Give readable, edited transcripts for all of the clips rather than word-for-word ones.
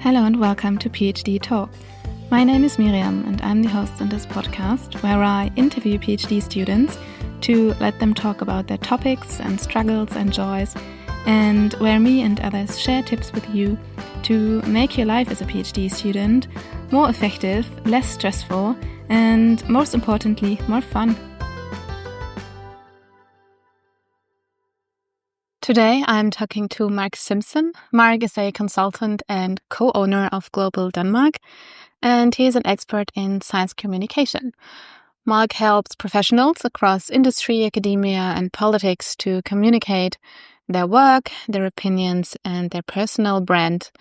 Hello and welcome to PhDtalk. My name is Miriam and I'm the host on this podcast where I interview PhD students to let them talk about their topics and struggles and joys, and where me and others share tips with you to make your life as a PhD student more effective, less stressful, and most importantly, more fun. Today I'm talking to Mark Simpson. Mark is a consultant and co-owner of Global Denmark, and he is an expert in science communication. Mark helps professionals across industry, academia, and politics to communicate their work, their opinions, and their personal brand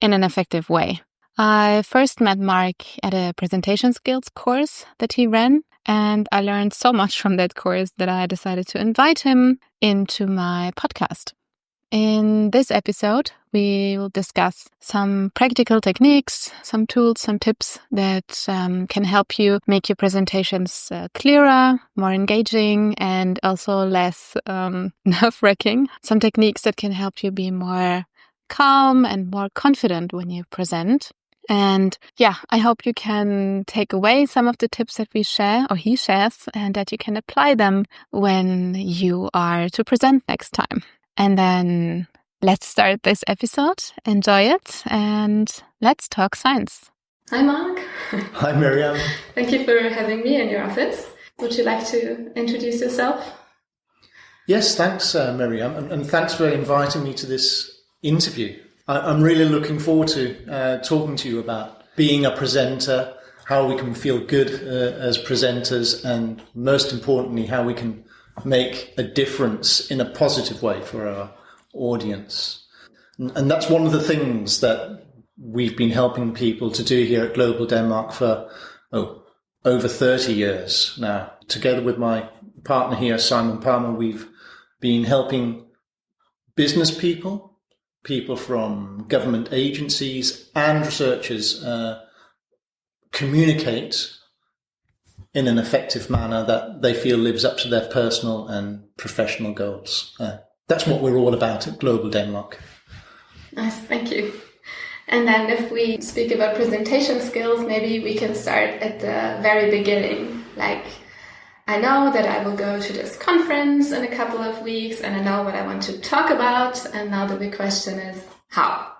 in an effective way. I first met Mark at a presentation skills course that he ran, and I learned so much from that course that I decided to invite him into my podcast. In this episode, we will discuss some practical techniques, some tools, some tips that can help you make your presentations clearer, more engaging, and also less nerve-wracking. Some techniques that can help you be more calm and more confident when you present. And I hope you can take away some of the tips that we share or he shares and that you can apply them when you are to present next time. And then let's start this episode. Enjoy it and let's talk science. Hi, Mark. Hi, Miriam. Thank you for having me in your office. Would you like to introduce yourself? Yes, thanks, Miriam. And thanks for inviting me to this interview. I'm really looking forward to talking to you about being a presenter, how we can feel good as presenters, and most importantly, how we can make a difference in a positive way for our audience. And that's one of the things that we've been helping people to do here at Global Denmark for over 30 years now. Together with my partner here, Simon Palmer, we've been helping business people from government agencies and researchers communicate in an effective manner that they feel lives up to their personal and professional goals. That's what we're all about at Global Denmark. Nice, thank you. And then if we speak about presentation skills, maybe we can start at the very beginning. Like, I know that I will go to this conference in a couple of weeks and I know what I want to talk about. And now the big question is how?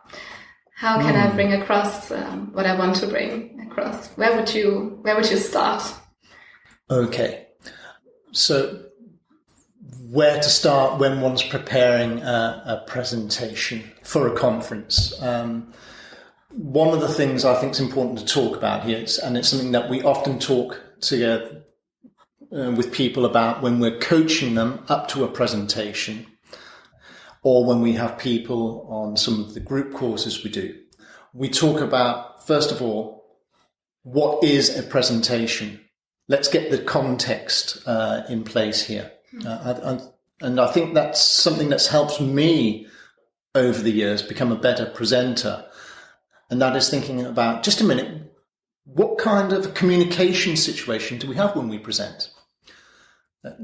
How can I bring across what I want to bring across? Where would you start? Okay. So where to start when one's preparing a presentation for a conference? One of the things I think is important to talk about here, and it's something that we often talk together with people about when we're coaching them up to a presentation, or when we have people on some of the group courses we do. We talk about, first of all, what is a presentation? Let's get the context in place here. And I think that's something that's helped me over the years become a better presenter. And that is thinking about, just a minute, what kind of communication situation do we have when we present?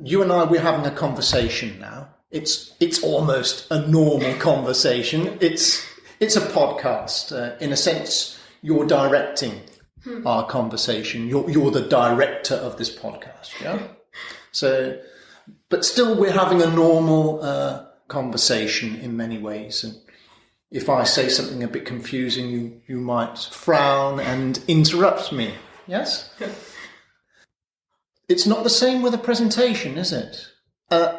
You and I, we're having a conversation now. It's almost a normal conversation. It's a podcast. In a sense, you're directing our conversation. You're the director of this podcast. Yeah. So, but still, we're having a normal conversation in many ways. And if I say something a bit confusing, you might frown and interrupt me. Yes. It's not the same with a presentation, is it?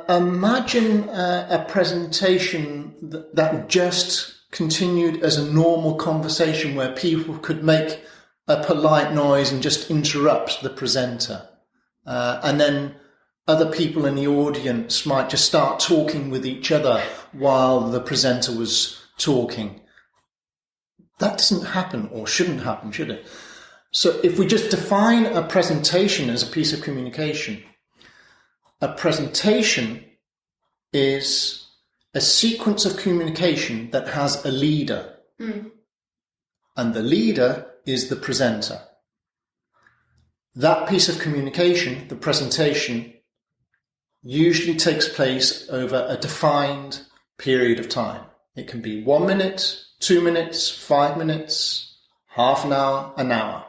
Imagine a presentation that just continued as a normal conversation where people could make a polite noise and just interrupt the presenter. And then other people in the audience might just start talking with each other while the presenter was talking. That doesn't happen, or shouldn't happen, should it? So if we just define a presentation as a piece of communication, a presentation is a sequence of communication that has a leader. And the leader is the presenter. That piece of communication, the presentation, usually takes place over a defined period of time. It can be 1 minute, 2 minutes, 5 minutes, half an hour.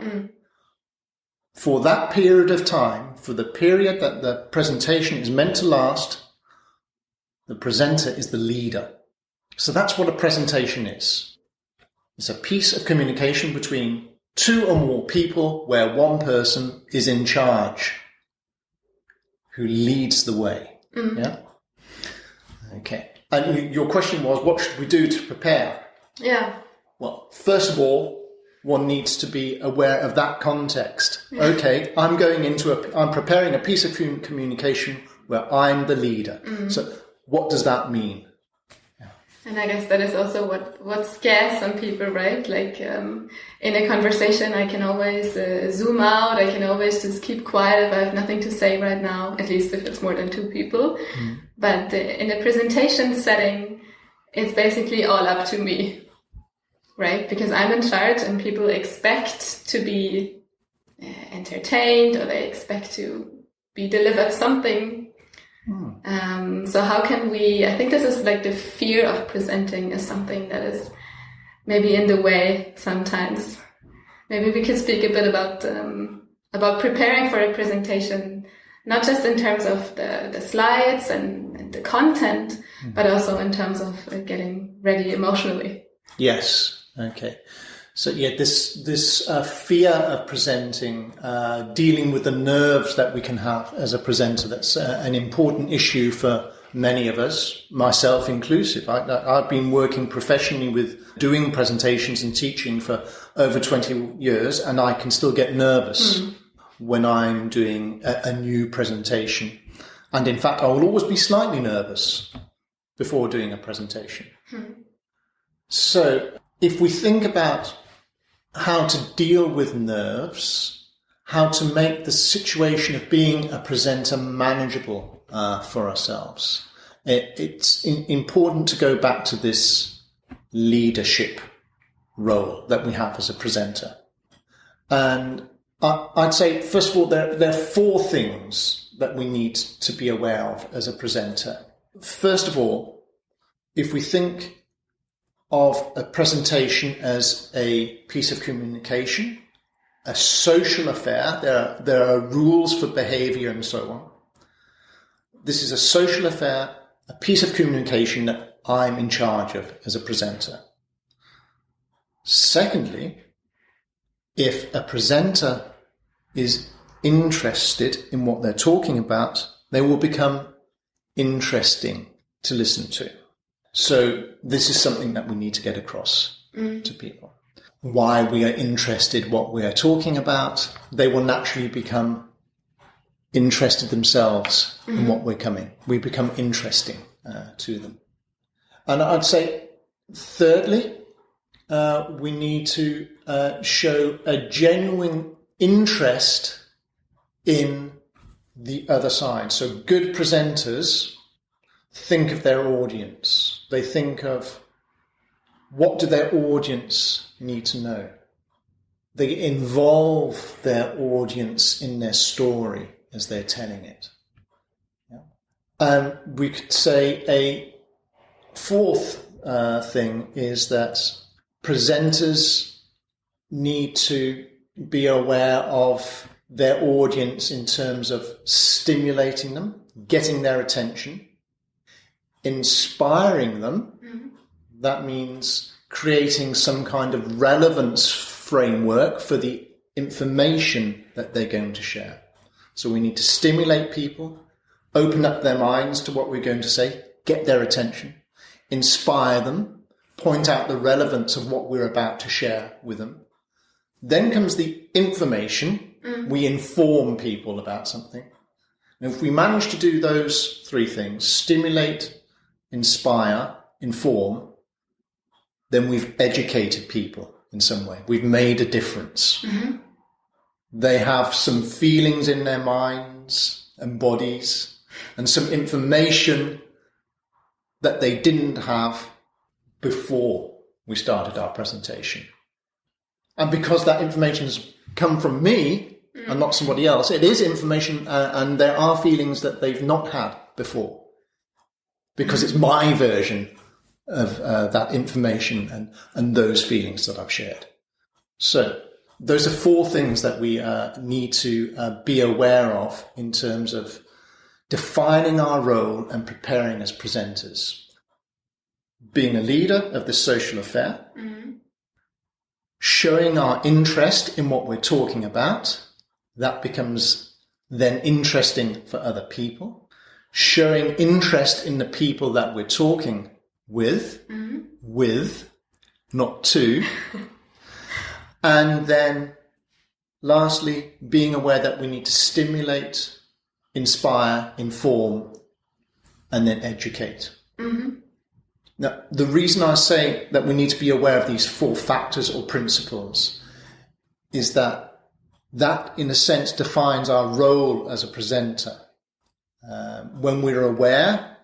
For that period of time, for the period that the presentation is meant to last, the presenter is the leader. So that's what a presentation is. It's a piece of communication between two or more people where one person is in charge, who leads the way. Yeah? Okay. And your question was, what should we do to prepare? Yeah. Well, first of all, one needs to be aware of that context. Okay, I'm preparing a piece of communication where I'm the leader. So what does that mean? And I guess that is also what scares some people, right? Like in a conversation, I can always zoom out. I can always just keep quiet if I have nothing to say right now, at least if it's more than two people. But in a presentation setting, it's basically all up to me, right? Because I'm in charge and people expect to be entertained, or they expect to be delivered something. So how can I think this is like the fear of presenting is something that is maybe in the way sometimes. Maybe we could speak a bit about preparing for a presentation, not just in terms of the slides and the content, but also in terms of getting ready emotionally. Yes. Okay. So yeah, this fear of presenting, dealing with the nerves that we can have as a presenter, that's an important issue for many of us, myself inclusive. I've been working professionally with doing presentations and teaching for over 20 years, and I can still get nervous when I'm doing a new presentation. And in fact, I will always be slightly nervous before doing a presentation. So if we think about how to deal with nerves, how to make the situation of being a presenter manageable for ourselves, it's important to go back to this leadership role that we have as a presenter. And I'd say, first of all, there are 4 things that we need to be aware of as a presenter. First of all, if we think of a presentation as a piece of communication, a social affair. There are rules for behavior and so on. This is a social affair, a piece of communication that I'm in charge of as a presenter. Secondly, if a presenter is interested in what they're talking about, they will become interesting to listen to. So this is something that we need to get across to people. Why we are interested, what we are talking about, they will naturally become interested themselves in what we become interesting to them. And I'd say, thirdly, we need to show a genuine interest in the other side. So good presenters think of their audience. They think of what do their audience need to know. They involve their audience in their story as they're telling it. And we could say a fourth thing is that presenters need to be aware of their audience in terms of stimulating them, getting their attention, inspiring them. That means creating some kind of relevance framework for the information that they're going to share. So we need to stimulate people, open up their minds to what we're going to say, get their attention, inspire them, point out the relevance of what we're about to share with them. Then comes the information. We inform people about something. And if we manage to do those 3 things, stimulate, inspire, inform, then we've educated people in some way. We've made a difference. They have some feelings in their minds and bodies and some information that they didn't have before we started our presentation. And because that information has come from me and not somebody else, it is information and there are feelings that they've not had before. Because it's my version that information and those feelings that I've shared. So those are 4 things that we need to be aware of in terms of defining our role and preparing as presenters. Being a leader of the social affair, showing our interest in what we're talking about. That becomes then interesting for other people. Showing interest in the people that we're talking with, not to. And then lastly, being aware that we need to stimulate, inspire, inform, and then educate. Now, the reason I say that we need to be aware of these 4 factors or principles is that in a sense defines our role as a presenter. When we're aware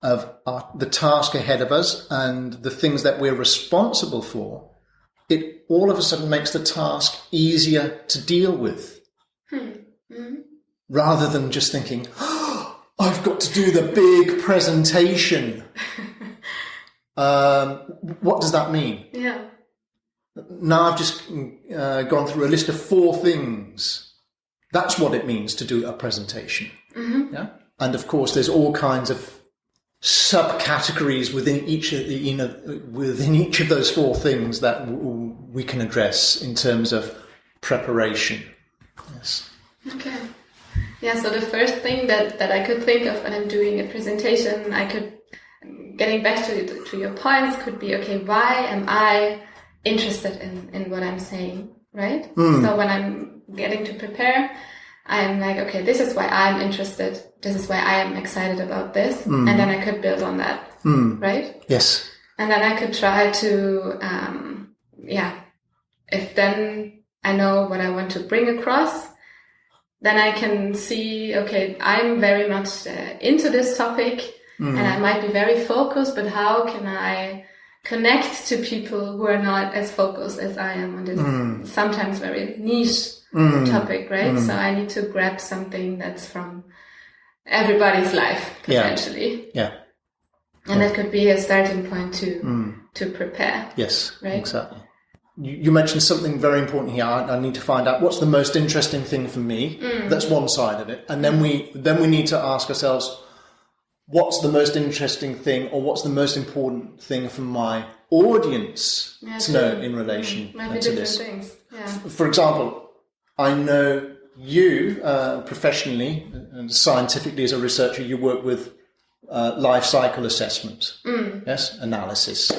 of the task ahead of us and the things that we're responsible for, it all of a sudden makes the task easier to deal with. Rather than just thinking, oh, I've got to do the big presentation. What does that mean? Yeah. Now I've just gone through a list of 4 things. That's what it means to do a presentation. Yeah. And of course, there's all kinds of subcategories within each of those 4 things that we can address in terms of preparation. Yes. Okay. Yeah. So the first thing that I could think of when I'm doing a presentation, getting back to your points, could be, okay, why am I interested in what I'm saying, right? So when I'm getting to prepare, I'm like, okay, this is why I'm interested. This is why I am excited about this. And then I could build on that, right? Yes. And then I could try to, if then I know what I want to bring across, then I can see, okay, I'm very much into this topic. And I might be very focused, but how can I connect to people who are not as focused as I am on this sometimes very niche topic, right? So I need to grab something that's from everybody's life, potentially. Yeah. And that could be a starting point to prepare. Yes, right? Exactly. You mentioned something very important here. I need to find out what's the most interesting thing for me. That's one side of it. And then we need to ask ourselves, what's the most interesting thing, or what's the most important thing for my audience to know in relation to this? Things. Yeah. For example, I know you professionally and scientifically as a researcher, you work with life cycle assessment, analysis.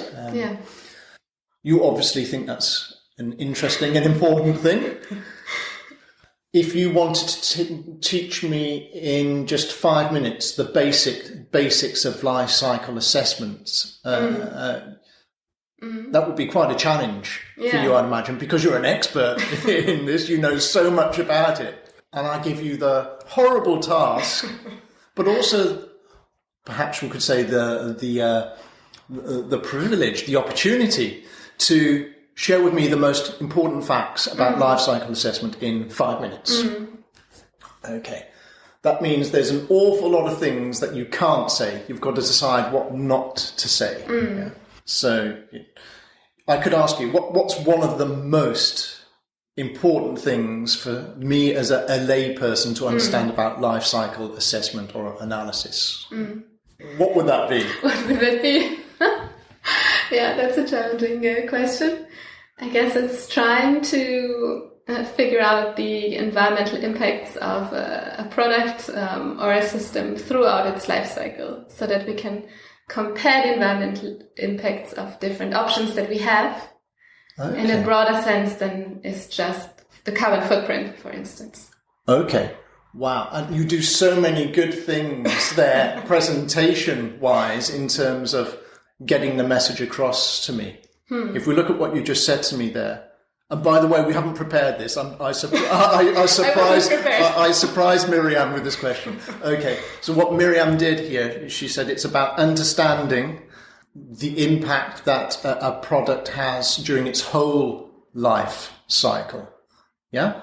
You obviously think that's an interesting and important thing. If you wanted to teach me in just 5 minutes the basics of life cycle assessments, that would be quite a challenge for you, I'd imagine, because you're an expert in this. You know so much about it, and I give you the horrible task, but also perhaps we could say the privilege, the opportunity to share with me the most important facts about life cycle assessment in 5 minutes. Okay. That means there's an awful lot of things that you can't say. You've got to decide what not to say. Yeah? So I could ask you, what's one of the most important things for me as a lay person to understand about life cycle assessment or analysis? What would that be? What would that be? Yeah, that's a challenging question. I guess it's trying to figure out the environmental impacts of a product or a system throughout its life cycle, so that we can compare the environmental impacts of different options that we have in a broader sense than is just the carbon footprint, for instance. Okay. Wow. And you do so many good things there, presentation-wise, in terms of getting the message across to me. If we look at what you just said to me there, and by the way, we haven't prepared this. I surprised Miriam with this question. Okay, so what Miriam did here, she said it's about understanding the impact that a product has during its whole life cycle. Yeah?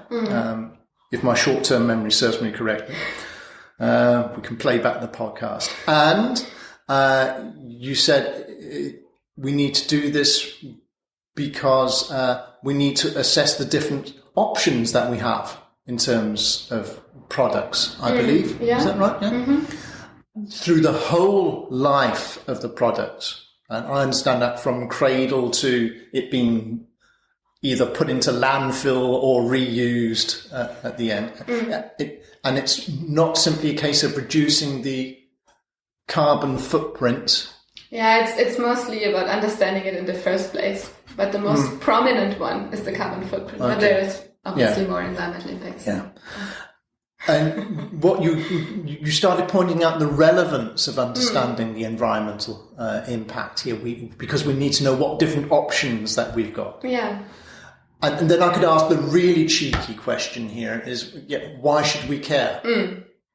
If my short-term memory serves me correctly. We can play back the podcast. And you said we need to do this because we need to assess the different options that we have in terms of products, I believe. Yeah. Is that right? Yeah. Mm-hmm. Through the whole life of the product. And I understand that from cradle to it being either put into landfill or reused at the end. And it's not simply a case of reducing the carbon footprint. Yeah, it's mostly about understanding it in the first place. But the most prominent one is the carbon footprint. Okay. But there is obviously more environmental impacts. Yeah. And what you started pointing out the relevance of understanding the environmental impact here, because we need to know what different options that we've got. Yeah. And then I could ask the really cheeky question here is, why should we care?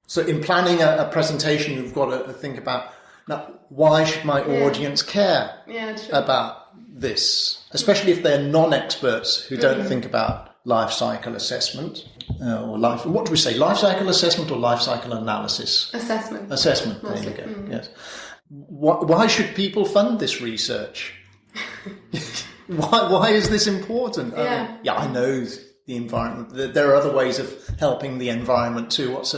So in planning a presentation, you've got to think about, now, why should my audience care about this? Especially if they're non-experts who don't think about life cycle assessment what do we say? Life cycle assessment or life cycle analysis? Assessment. Assessment. There you go. Yes. Why should people fund this research? Why is this important? I know the environment. There are other ways of helping the environment too. What's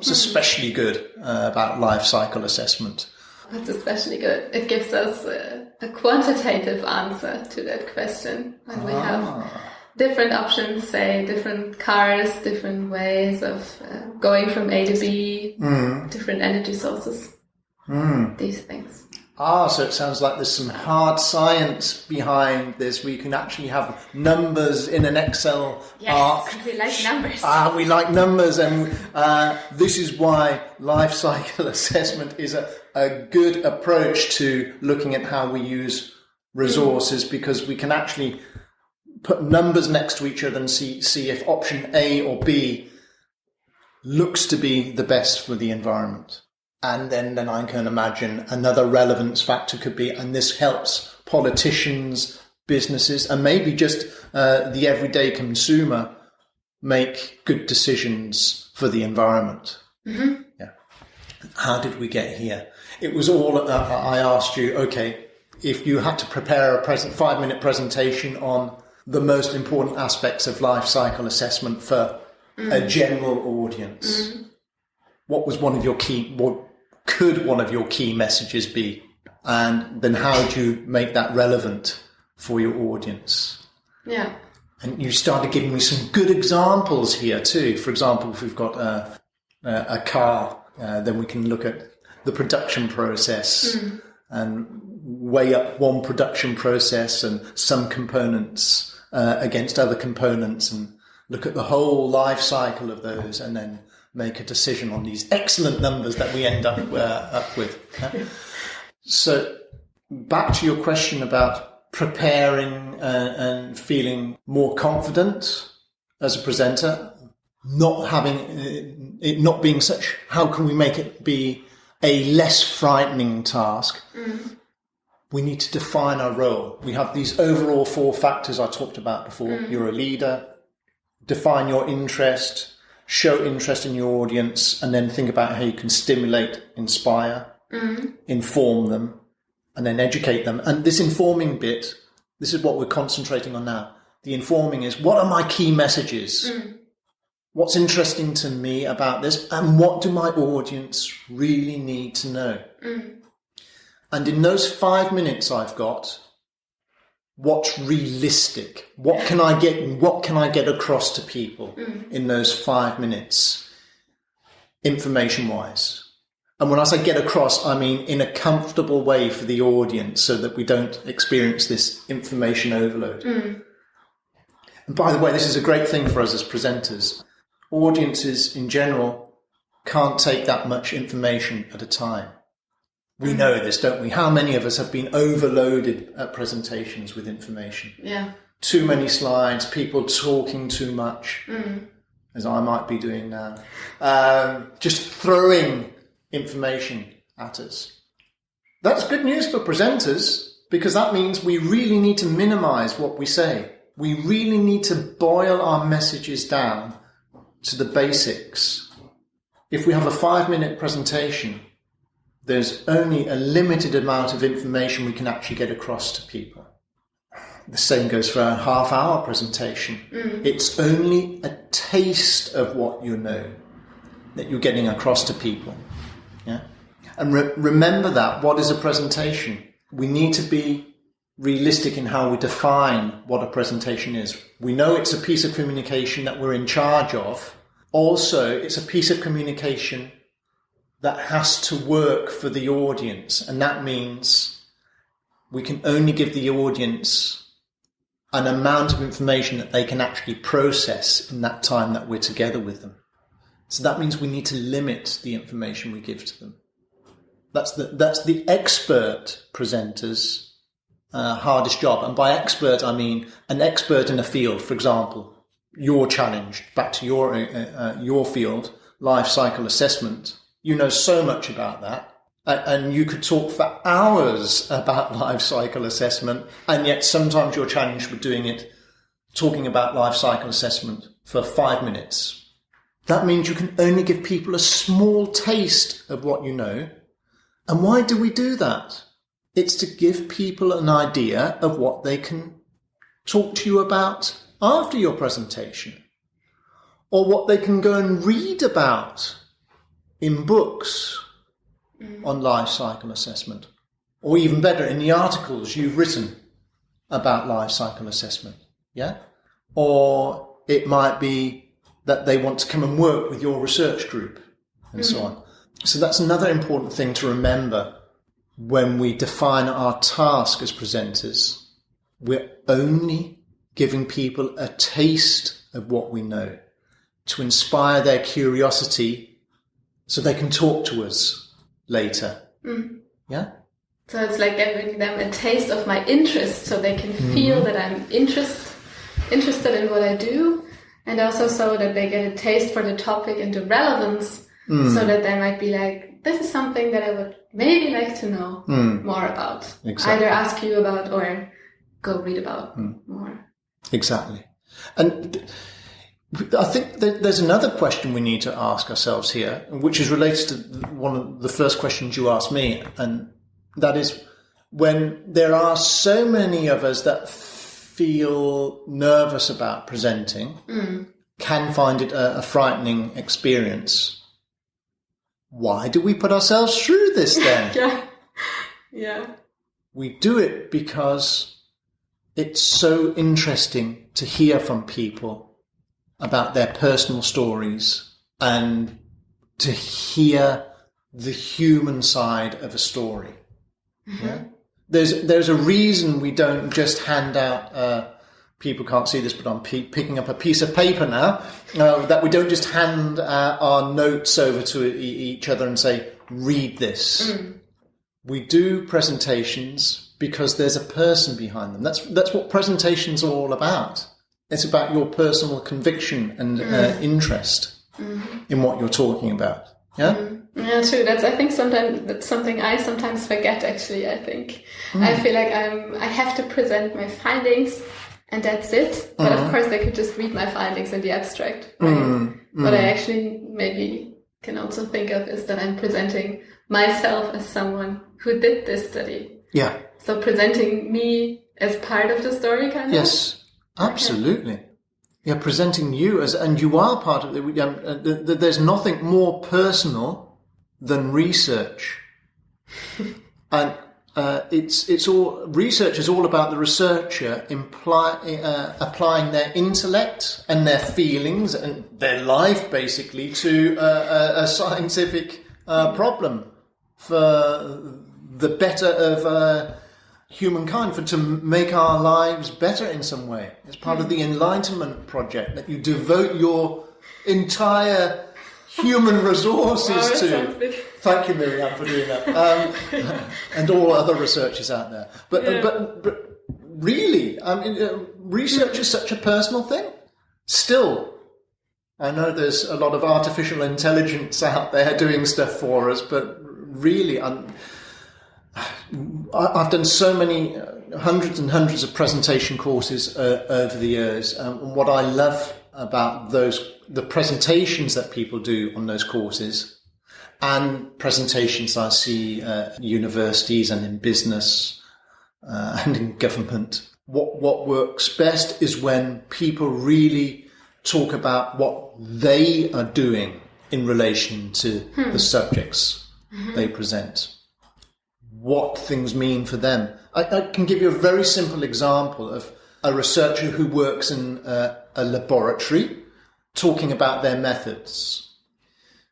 especially good about life cycle assessment? What's especially good? It gives us a quantitative answer to that question. When we have different options, say different cars, different ways of going from A to B, different energy sources, these things. So it sounds like there's some hard science behind this. We can actually have numbers in an Excel arc. Yes, we like numbers. We like numbers, and this is why life cycle assessment is a good approach to looking at how we use resources, because we can actually put numbers next to each other and see if option A or B looks to be the best for the environment. And then I can imagine another relevance factor could be, and this helps politicians, businesses, and maybe just the everyday consumer make good decisions for the environment. Mm-hmm. Yeah. How did we get here? It was all, I asked you, okay, if you had to prepare a 5-minute presentation on the most important aspects of life cycle assessment for a general audience, what could one of your key messages be? And then how do you make that relevant for your audience? Yeah. And you started giving me some good examples here too. For example, if we've got a car, then we can look at the production process and weigh up one production process and some components against other components and look at the whole life cycle of those, and then make a decision on these excellent numbers that we end up with. So back to your question about preparing and feeling more confident as a presenter, it not being such, how can we make it be a less frightening task? We need to define our role. We have these overall 4 factors I talked about before. You're a leader, define your interest, show interest in your audience, and then think about how you can stimulate, inspire, inform them, and then educate them. And this informing bit, this is what we're concentrating on now. The informing is, what are my key messages? What's interesting to me about this? And what do my audience really need to know? And in those 5 minutes I've got, what's realistic? What can I get across to people in those 5 minutes, information-wise? And when I say get across, I mean in a comfortable way for the audience, so that we don't experience this information overload. And by the way, this is a great thing for us as presenters. Audiences in general can't take that much information at a time. We know this, don't we? How many of us have been overloaded at presentations with information? Yeah. Too many slides, people talking too much, as I might be doing now. Just throwing information at us. That's good news for presenters, because that means we really need to minimize what we say. We really need to boil our messages down to the basics. If we have a 5-minute presentation, there's only a limited amount of information we can actually get across to people. The same goes for a half-hour presentation. It's only a taste of what you know that you're getting across to people. Yeah, and remember that. What is a presentation? We need to be realistic in how we define what a presentation is. We know it's a piece of communication that we're in charge of. Also, it's a piece of communication that has to work for the audience, and that means we can only give the audience an amount of information that they can actually process in that time that we're together with them. So that means we need to limit the information we give to them. That's the expert presenter's hardest job. And by expert, I mean an expert in a field. For example, your challenge, back to your field, life cycle assessment. You know so much about that. And you could talk for hours about life cycle assessment, and yet sometimes you're challenged with talking about life cycle assessment for 5 minutes. That means you can only give people a small taste of what you know. And why do we do that? It's to give people an idea of what they can talk to you about after your presentation, or what they can go and read about in books on life cycle assessment, or even better, in the articles you've written about life cycle assessment. Yeah? Or it might be that they want to come and work with your research group and so on. So that's another important thing to remember when we define our task as presenters. We're only giving people a taste of what we know to inspire their curiosity so they can talk to us later. Yeah? So it's like giving them a taste of my interest, so they can feel that I'm interested in what I do, and also so that they get a taste for the topic and the relevance, so that they might be like, this is something that I would maybe like to know more about. Exactly. Either ask you about or go read about more. Exactly. And I think that there's another question we need to ask ourselves here, which is related to one of the first questions you asked me, and that is, when there are so many of us that feel nervous about presenting, can find it a frightening experience, why do we put ourselves through this then? Yeah. We do it because it's so interesting to hear from people about their personal stories and to hear the human side of a story. Yeah? There's a reason we don't just hand out, people can't see this, but I'm picking up a piece of paper now, that we don't just hand our notes over to each other and say, read this. We do presentations because there's a person behind them. That's what presentations are all about. It's about your personal conviction and interest in what you're talking about. Yeah? Yeah, true. I think sometimes that's something I sometimes forget, actually, I think. I feel like I have to present my findings and that's it. But of course they could just read my findings in the abstract. Right? What I actually maybe can also think of is that I'm presenting myself as someone who did this study. Yeah. So presenting me as part of the story, kind of? Yes. Absolutely. Okay. Yeah, presenting you and you are part of it. There's nothing more personal than research. And it's all, research is all about the researcher applying their intellect and their feelings and their life, basically, to a scientific problem for the better of humankind, to make our lives better in some way. It's part of the Enlightenment project that you devote your entire human resources to. Thank you, Miriam, for doing that, and all other researchers out there. But really, I mean, research is such a personal thing. Still, I know there's a lot of artificial intelligence out there doing stuff for us, but really, I've done so many hundreds and hundreds of presentation courses over the years, and what I love about the presentations that people do on those courses and presentations I see at universities and in business and in government. What works best is when people really talk about what they are doing in relation to the subjects they present, what things mean for them. I can give you a very simple example of a researcher who works in a laboratory talking about their methods.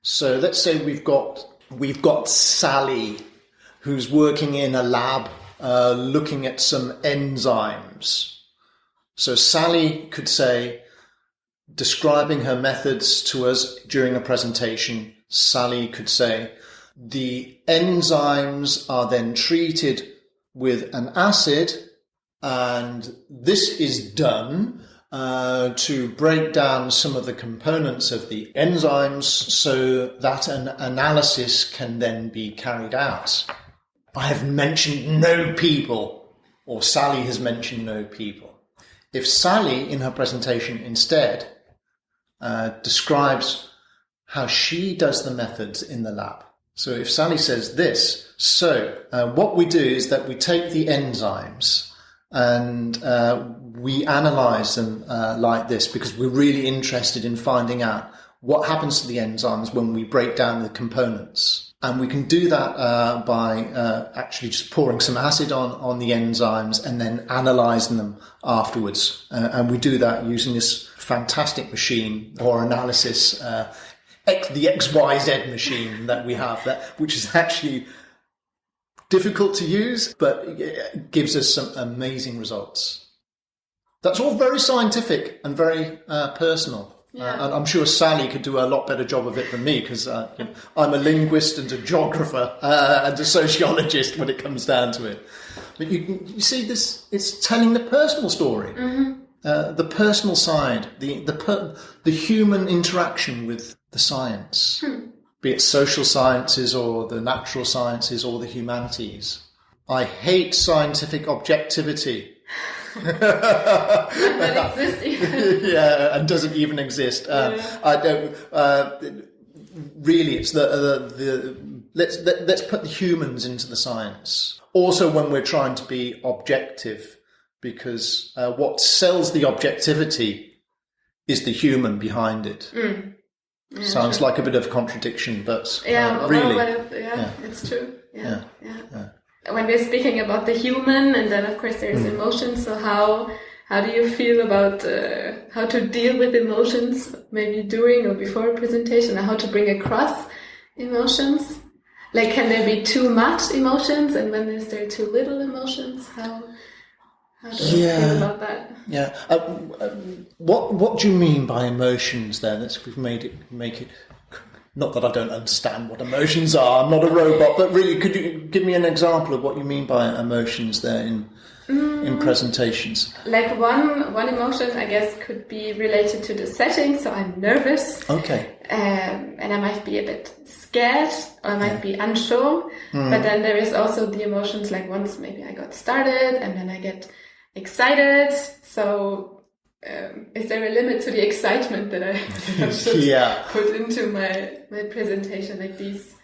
So let's say we've got Sally, who's working in a lab looking at some enzymes. So Sally could say, describing her methods to us during a presentation, Sally could say, the enzymes are then treated with an acid, and this is done to break down some of the components of the enzymes so that an analysis can then be carried out. I have mentioned no people, or Sally has mentioned no people. If Sally, in her presentation, instead describes how she does the methods in the lab. So if Sally says this, what we do is that we take the enzymes and we analyze them like this, because we're really interested in finding out what happens to the enzymes when we break down the components. And we can do that by actually just pouring some acid on the enzymes and then analysing them afterwards. And we do that using this fantastic machine or analysis, the XYZ machine that we have, which is actually difficult to use, but it gives us some amazing results. That's all very scientific and very personal. Yeah. And I'm sure Sally could do a lot better job of it than me, because I'm a linguist and a geographer and a sociologist when it comes down to it. But you see this, it's telling the personal story, the personal side, the human interaction with the science, be it social sciences or the natural sciences or the humanities. I hate scientific objectivity. That exists even. Yeah, and doesn't even exist. I don't. Really, it's let's put the humans into the science. Also, when we're trying to be objective, because what sells the objectivity is the human behind it. Yeah, sounds like a bit of a contradiction, but really, it's true. Yeah. When we're speaking about the human, and then of course there's emotions. So how do you feel about how to deal with emotions, maybe during or before a presentation, and how to bring across emotions? Like, can there be too much emotions, and when is there too little emotions? How do you feel about that? Yeah. What do you mean by emotions? Then we've make it. Not that I don't understand what emotions are. I'm not a robot, but really, could you give me an example of what you mean by emotions there in presentations? Like one emotion, I guess, could be related to the setting. So I'm nervous. Okay. And I might be a bit scared, or I might be unsure. But then there is also the emotions, like once maybe I got started, and then I get excited. So is there a limit to the excitement that I should put into my presentation, like these?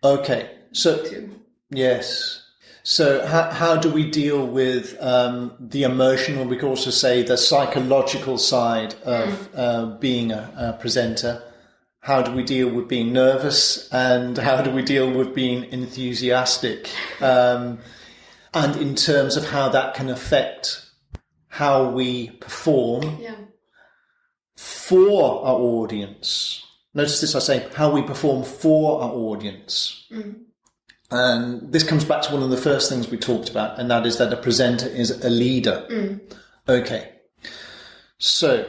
Okay, so yes. So how do we deal with the emotional? We could also say the psychological side of being a presenter. How do we deal with being nervous, and how do we deal with being enthusiastic? And in terms of how that can affect how we perform for our audience. Notice this, I say how we perform for our audience. And this comes back to one of the first things we talked about, and that is that a presenter is a leader. Okay. So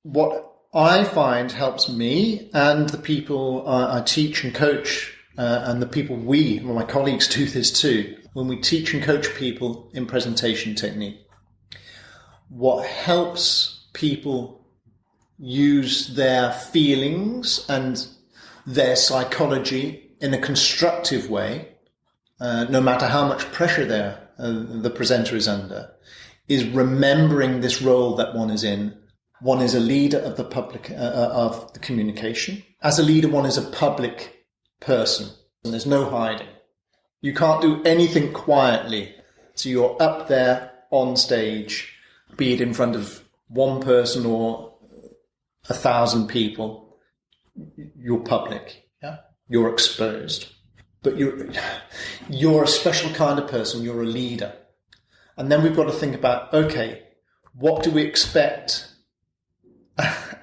what I find helps me and the people I teach and coach, and the people my colleagues do this too, when we teach and coach people in presentation technique. What helps people use their feelings and their psychology in a constructive way, no matter how much pressure the presenter is under, is remembering this role that one is in. One is a leader of the public, of the communication. As a leader, one is a public person, and there's no hiding. You can't do anything quietly. So you're up there on stage, be it in front of one person or 1,000 people. You're public, yeah? You're exposed. But you're a special kind of person. You're a leader. And then we've got to think about, okay, what do we expect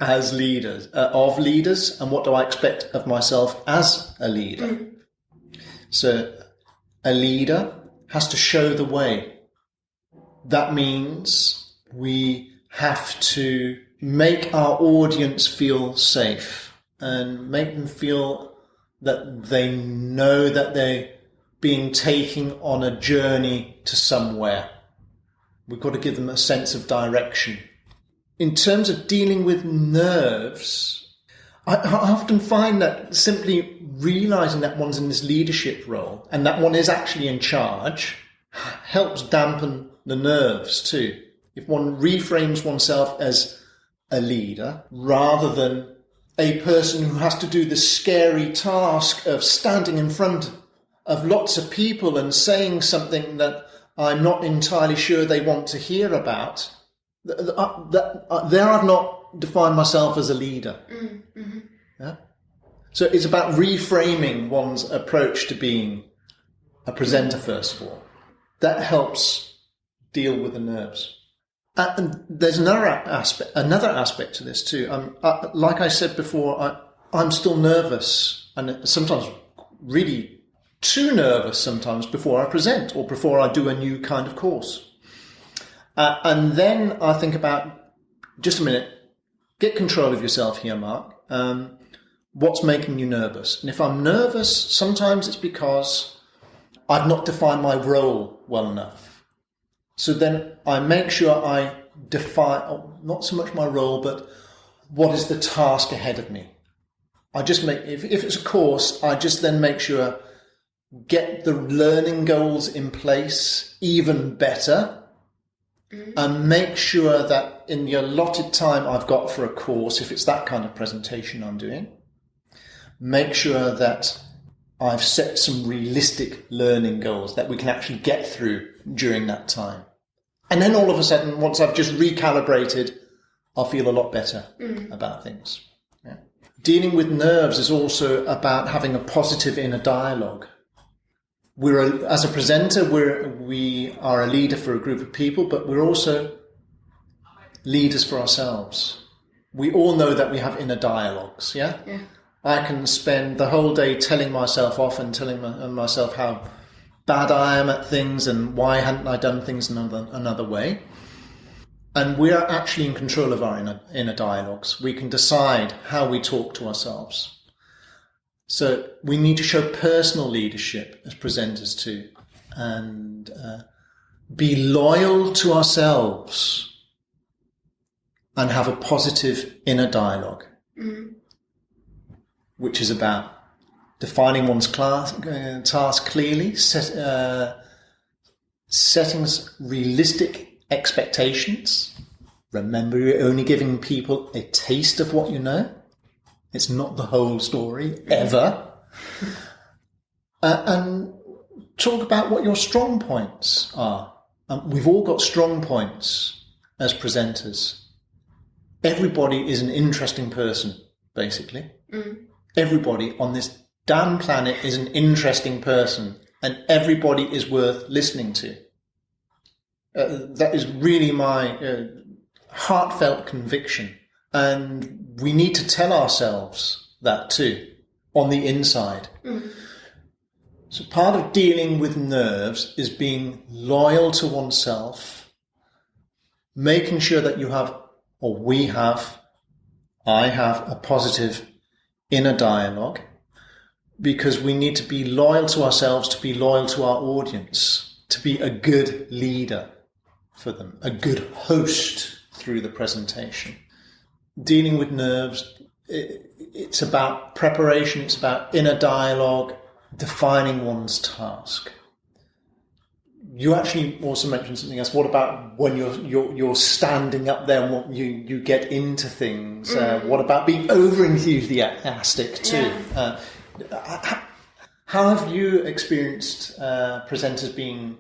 as leaders, of leaders, and what do I expect of myself as a leader? So a leader has to show the way. That means we have to make our audience feel safe and make them feel that they know that they're being taken on a journey to somewhere. We've got to give them a sense of direction. In terms of dealing with nerves, I often find that simply realizing that one's in this leadership role and that one is actually in charge helps dampen the nerves too. If one reframes oneself as a leader rather than a person who has to do the scary task of standing in front of lots of people and saying something that I'm not entirely sure they want to hear about, there I've not defined myself as a leader. Mm-hmm. Yeah? So it's about reframing one's approach to being a presenter, first of all. That helps deal with the nerves. And there's another aspect to this too. Like I said before, I'm still nervous, and sometimes really too nervous sometimes before I present or before I do a new kind of course. And then I think about, just a minute, get control of yourself here, Mark. What's making you nervous? And if I'm nervous, sometimes it's because I've not defined my role well enough. So then I make sure I define, not so much my role, but what is the task ahead of me. I just make, if it's a course, I just then make sure get the learning goals in place even better, and make sure that in the allotted time I've got for a course, if it's that kind of presentation I'm doing, make sure that I've set some realistic learning goals that we can actually get through during that time. And then all of a sudden, once I've just recalibrated, I'll feel a lot better about things. Yeah. Dealing with nerves is also about having a positive inner dialogue. As a presenter, we are a leader for a group of people, but we're also leaders for ourselves. We all know that we have inner dialogues, yeah? Yeah. I can spend the whole day telling myself off and telling myself how bad I am at things and why hadn't I done things another way. And we are actually in control of our inner dialogues. We can decide how we talk to ourselves. So we need to show personal leadership as presenters too, and be loyal to ourselves and have a positive inner dialogue, which is about defining one's task clearly, setting realistic expectations. Remember, you're only giving people a taste of what you know. It's not the whole story, ever. And talk about what your strong points are. We've all got strong points as presenters. Everybody is an interesting person, basically. Everybody on this damn planet is an interesting person, and everybody is worth listening to. That is really my heartfelt conviction. And we need to tell ourselves that too, on the inside. So part of dealing with nerves is being loyal to oneself, making sure that you have, or I have a positive inner dialogue, because we need to be loyal to ourselves, to be loyal to our audience, to be a good leader for them, a good host through the presentation. Dealing with nerves, it's about preparation, it's about inner dialogue, defining one's task. You actually also mentioned something else. What about when you're standing up there and what you get into things? What about being over enthusiastic too? Yeah. How have you experienced presenters being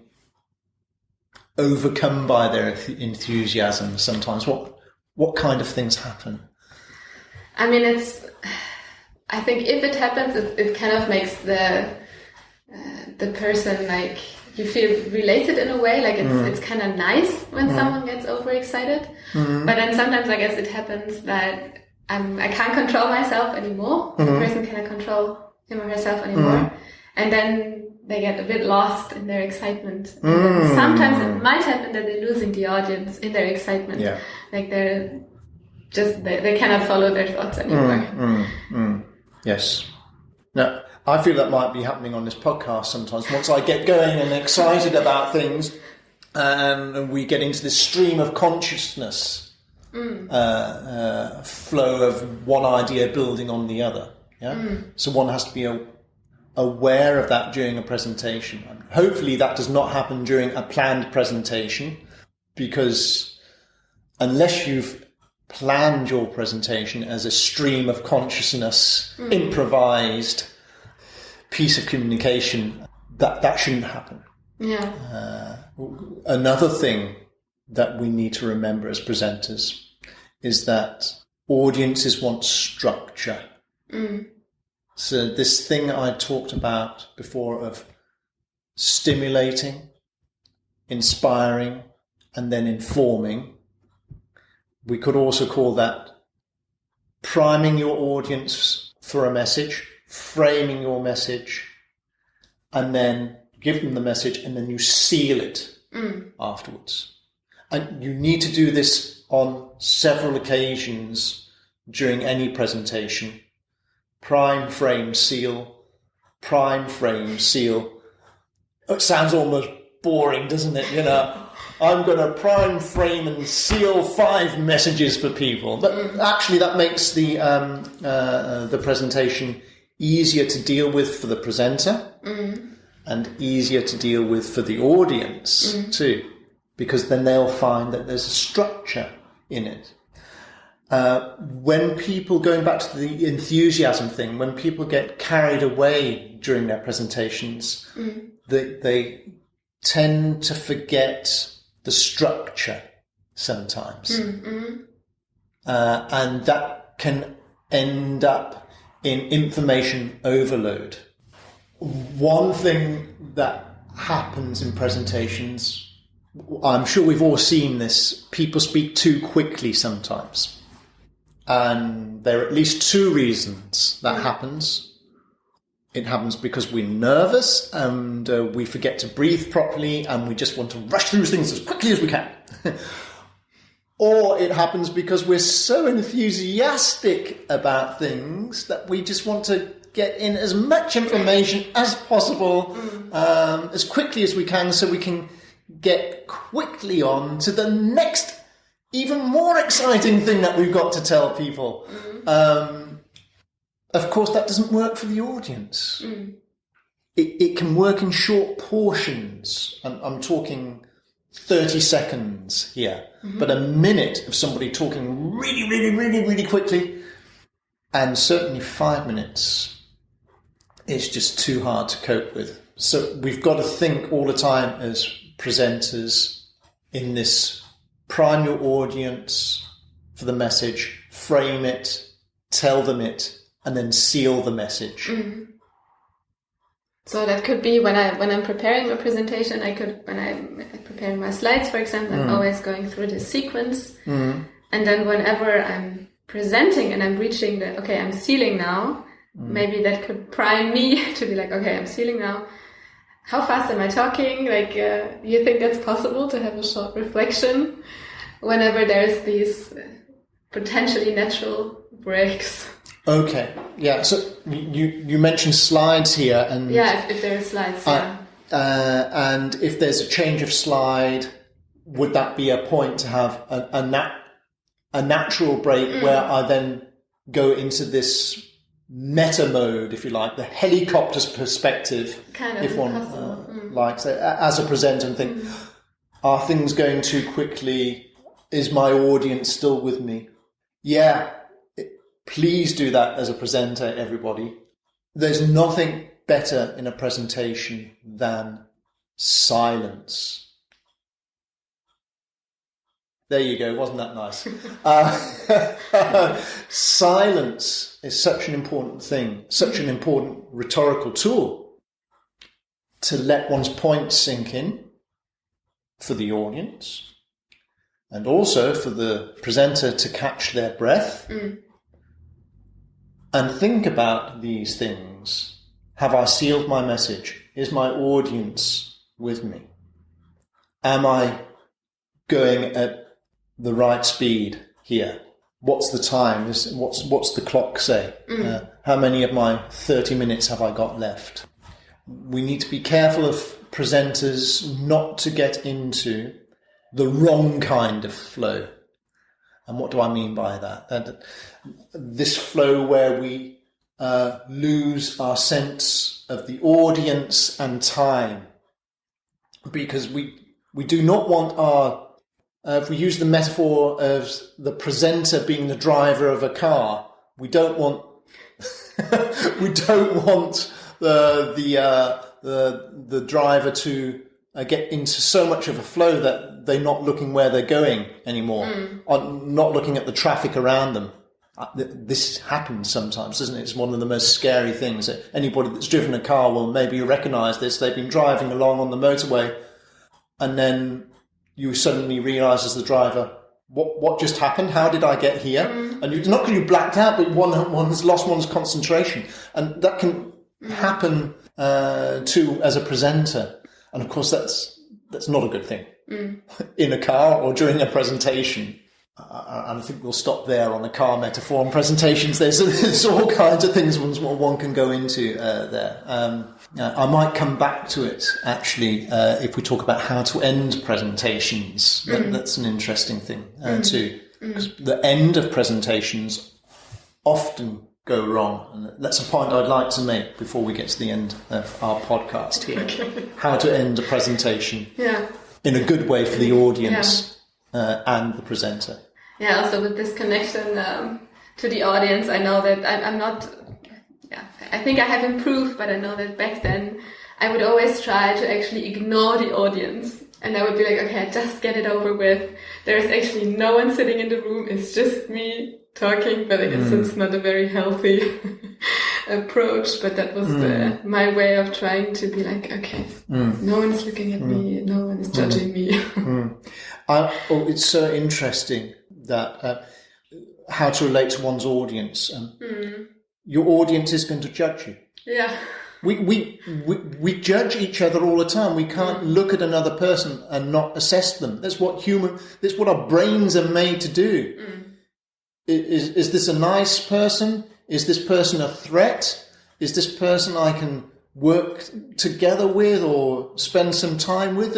overcome by their enthusiasm sometimes? What kind of things happen? I mean, I think if it happens, it kind of makes the person, like, you feel related in a way, like it's kind of nice when someone gets overexcited. But then sometimes I guess it happens that I can't control myself anymore. The person cannot control him or herself anymore. And then they get a bit lost in their excitement. And then sometimes it might happen that they're losing the audience in their excitement. Yeah. Like they cannot follow their thoughts anymore. Yes. Now, I feel that might be happening on this podcast sometimes. Once I get going and excited about things, and we get into this stream of consciousness, flow of one idea building on the other. Yeah. So one has to be aware of that during a presentation. And hopefully, that does not happen during a planned presentation, because unless you've planned your presentation as a stream of consciousness, improvised piece of communication, that shouldn't happen. Yeah. Another thing that we need to remember as presenters is that audiences want structure. So this thing I talked about before of stimulating, inspiring, and then informing, we could also call that priming your audience for a message, framing your message, and then give them the message, and then you seal it afterwards. And you need to do this on several occasions during any presentation. Prime, frame, seal. Prime, frame, seal. It sounds almost boring, doesn't it? You know, I'm going to prime, frame, and seal 5 messages for people. But actually, that makes the presentation easier to deal with for the presenter and easier to deal with for the audience too, because then they'll find that there's a structure in it. When people, going back to the enthusiasm thing, when people get carried away during their presentations, they tend to forget the structure sometimes. And that can end up in information overload. One thing that happens in presentations, I'm sure we've all seen this, people speak too quickly sometimes. And there are at least 2 reasons that happens. It happens because we're nervous and we forget to breathe properly and we just want to rush through things as quickly as we can. Or it happens because we're so enthusiastic about things that we just want to get in as much information as possible as quickly as we can, so we can get quickly on to the next even more exciting thing that we've got to tell people. Of course, that doesn't work for the audience. It can work in short portions. I'm talking 30 seconds here, but a minute of somebody talking really, really, really, really quickly, and certainly 5 minutes is just too hard to cope with. So we've got to think all the time as presenters in this: prime your audience for the message, frame it, tell them it, and then seal the message. So that could be when I'm preparing a presentation, when I'm preparing my slides, for example, I'm always going through this sequence. And then whenever I'm presenting and I'm reaching I'm sealing now, maybe that could prime me to be like, okay, I'm sealing now. How fast am I talking? Like, you think that's possible to have a short reflection whenever there's these potentially natural breaks? Okay, yeah. So you mentioned slides here, and if there are slides, and if there's a change of slide, would that be a point to have a natural break where I then go into this meta mode, if you like, the helicopter's perspective, kind of, if one likes it, as a presenter, and think, are things going too quickly? Is my audience still with me? Yeah, please do that as a presenter, everybody. There's nothing better in a presentation than silence? There you go. Wasn't that nice? Silence is such an important thing, such an important rhetorical tool to let one's point sink in for the audience and also for the presenter to catch their breath and think about these things. Have I sealed my message? Is my audience with me? Am I going at the right speed here? What's the time? What's the clock say? How many of my 30 minutes have I got left? We need to be careful of presenters not to get into the wrong kind of flow. And what do I mean by that? That this flow where we lose our sense of the audience and time, because we do not want our if we use the metaphor of the presenter being the driver of a car, we don't want the driver to get into so much of a flow that they're not looking where they're going anymore, or not looking at the traffic around them. This happens sometimes, doesn't it? It's one of the most scary things. Anybody that's driven a car will maybe recognise this. They've been driving along on the motorway, and then you suddenly realise as the driver, what just happened? How did I get here? And you're not because you blacked out, but one's lost one's concentration. And that can happen too as a presenter. And of course, that's not a good thing in a car or during a presentation. And I think we'll stop there on the car metaphor and presentations. There's all kinds of things one can go into there. I might come back to it, actually, if we talk about how to end presentations. That's an interesting thing, too. Because the end of presentations often go wrong. And that's a point I'd like to make before we get to the end of our podcast here. Okay. How to end a presentation in a good way for the audience and the presenter. Yeah, also with this connection to the audience, I know that I'm not... I think I have improved, but I know that back then I would always try to actually ignore the audience. And I would be like, okay, just get it over with. There's actually no one sitting in the room. It's just me talking, but I guess it's not a very healthy approach. But that was my way of trying to be like, okay, no one's looking at me. No one is judging me. It's so interesting that how to relate to one's audience. Your audience is going to judge you. Yeah. We judge each other all the time. We can't look at another person and not assess them. That's what our brains are made to do. Is this a nice person? Is this person a threat? Is this person I can work together with or spend some time with?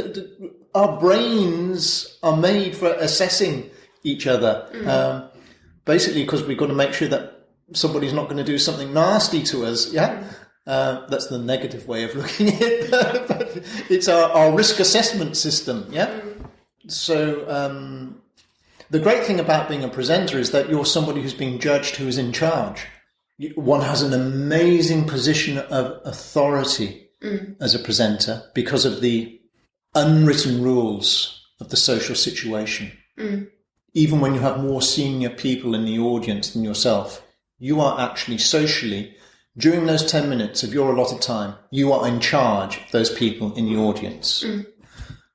Our brains are made for assessing each other. Basically, because we've got to make sure that somebody's not going to do something nasty to us. That's the negative way of looking at it, but it's our risk assessment system. So the great thing about being a presenter is that you're somebody who's being judged, who is in charge. One has an amazing position of authority as a presenter because of the unwritten rules of the social situation. Even when you have more senior people in the audience than yourself, you are actually socially, during those 10 minutes of your allotted time, you are in charge of those people in the audience.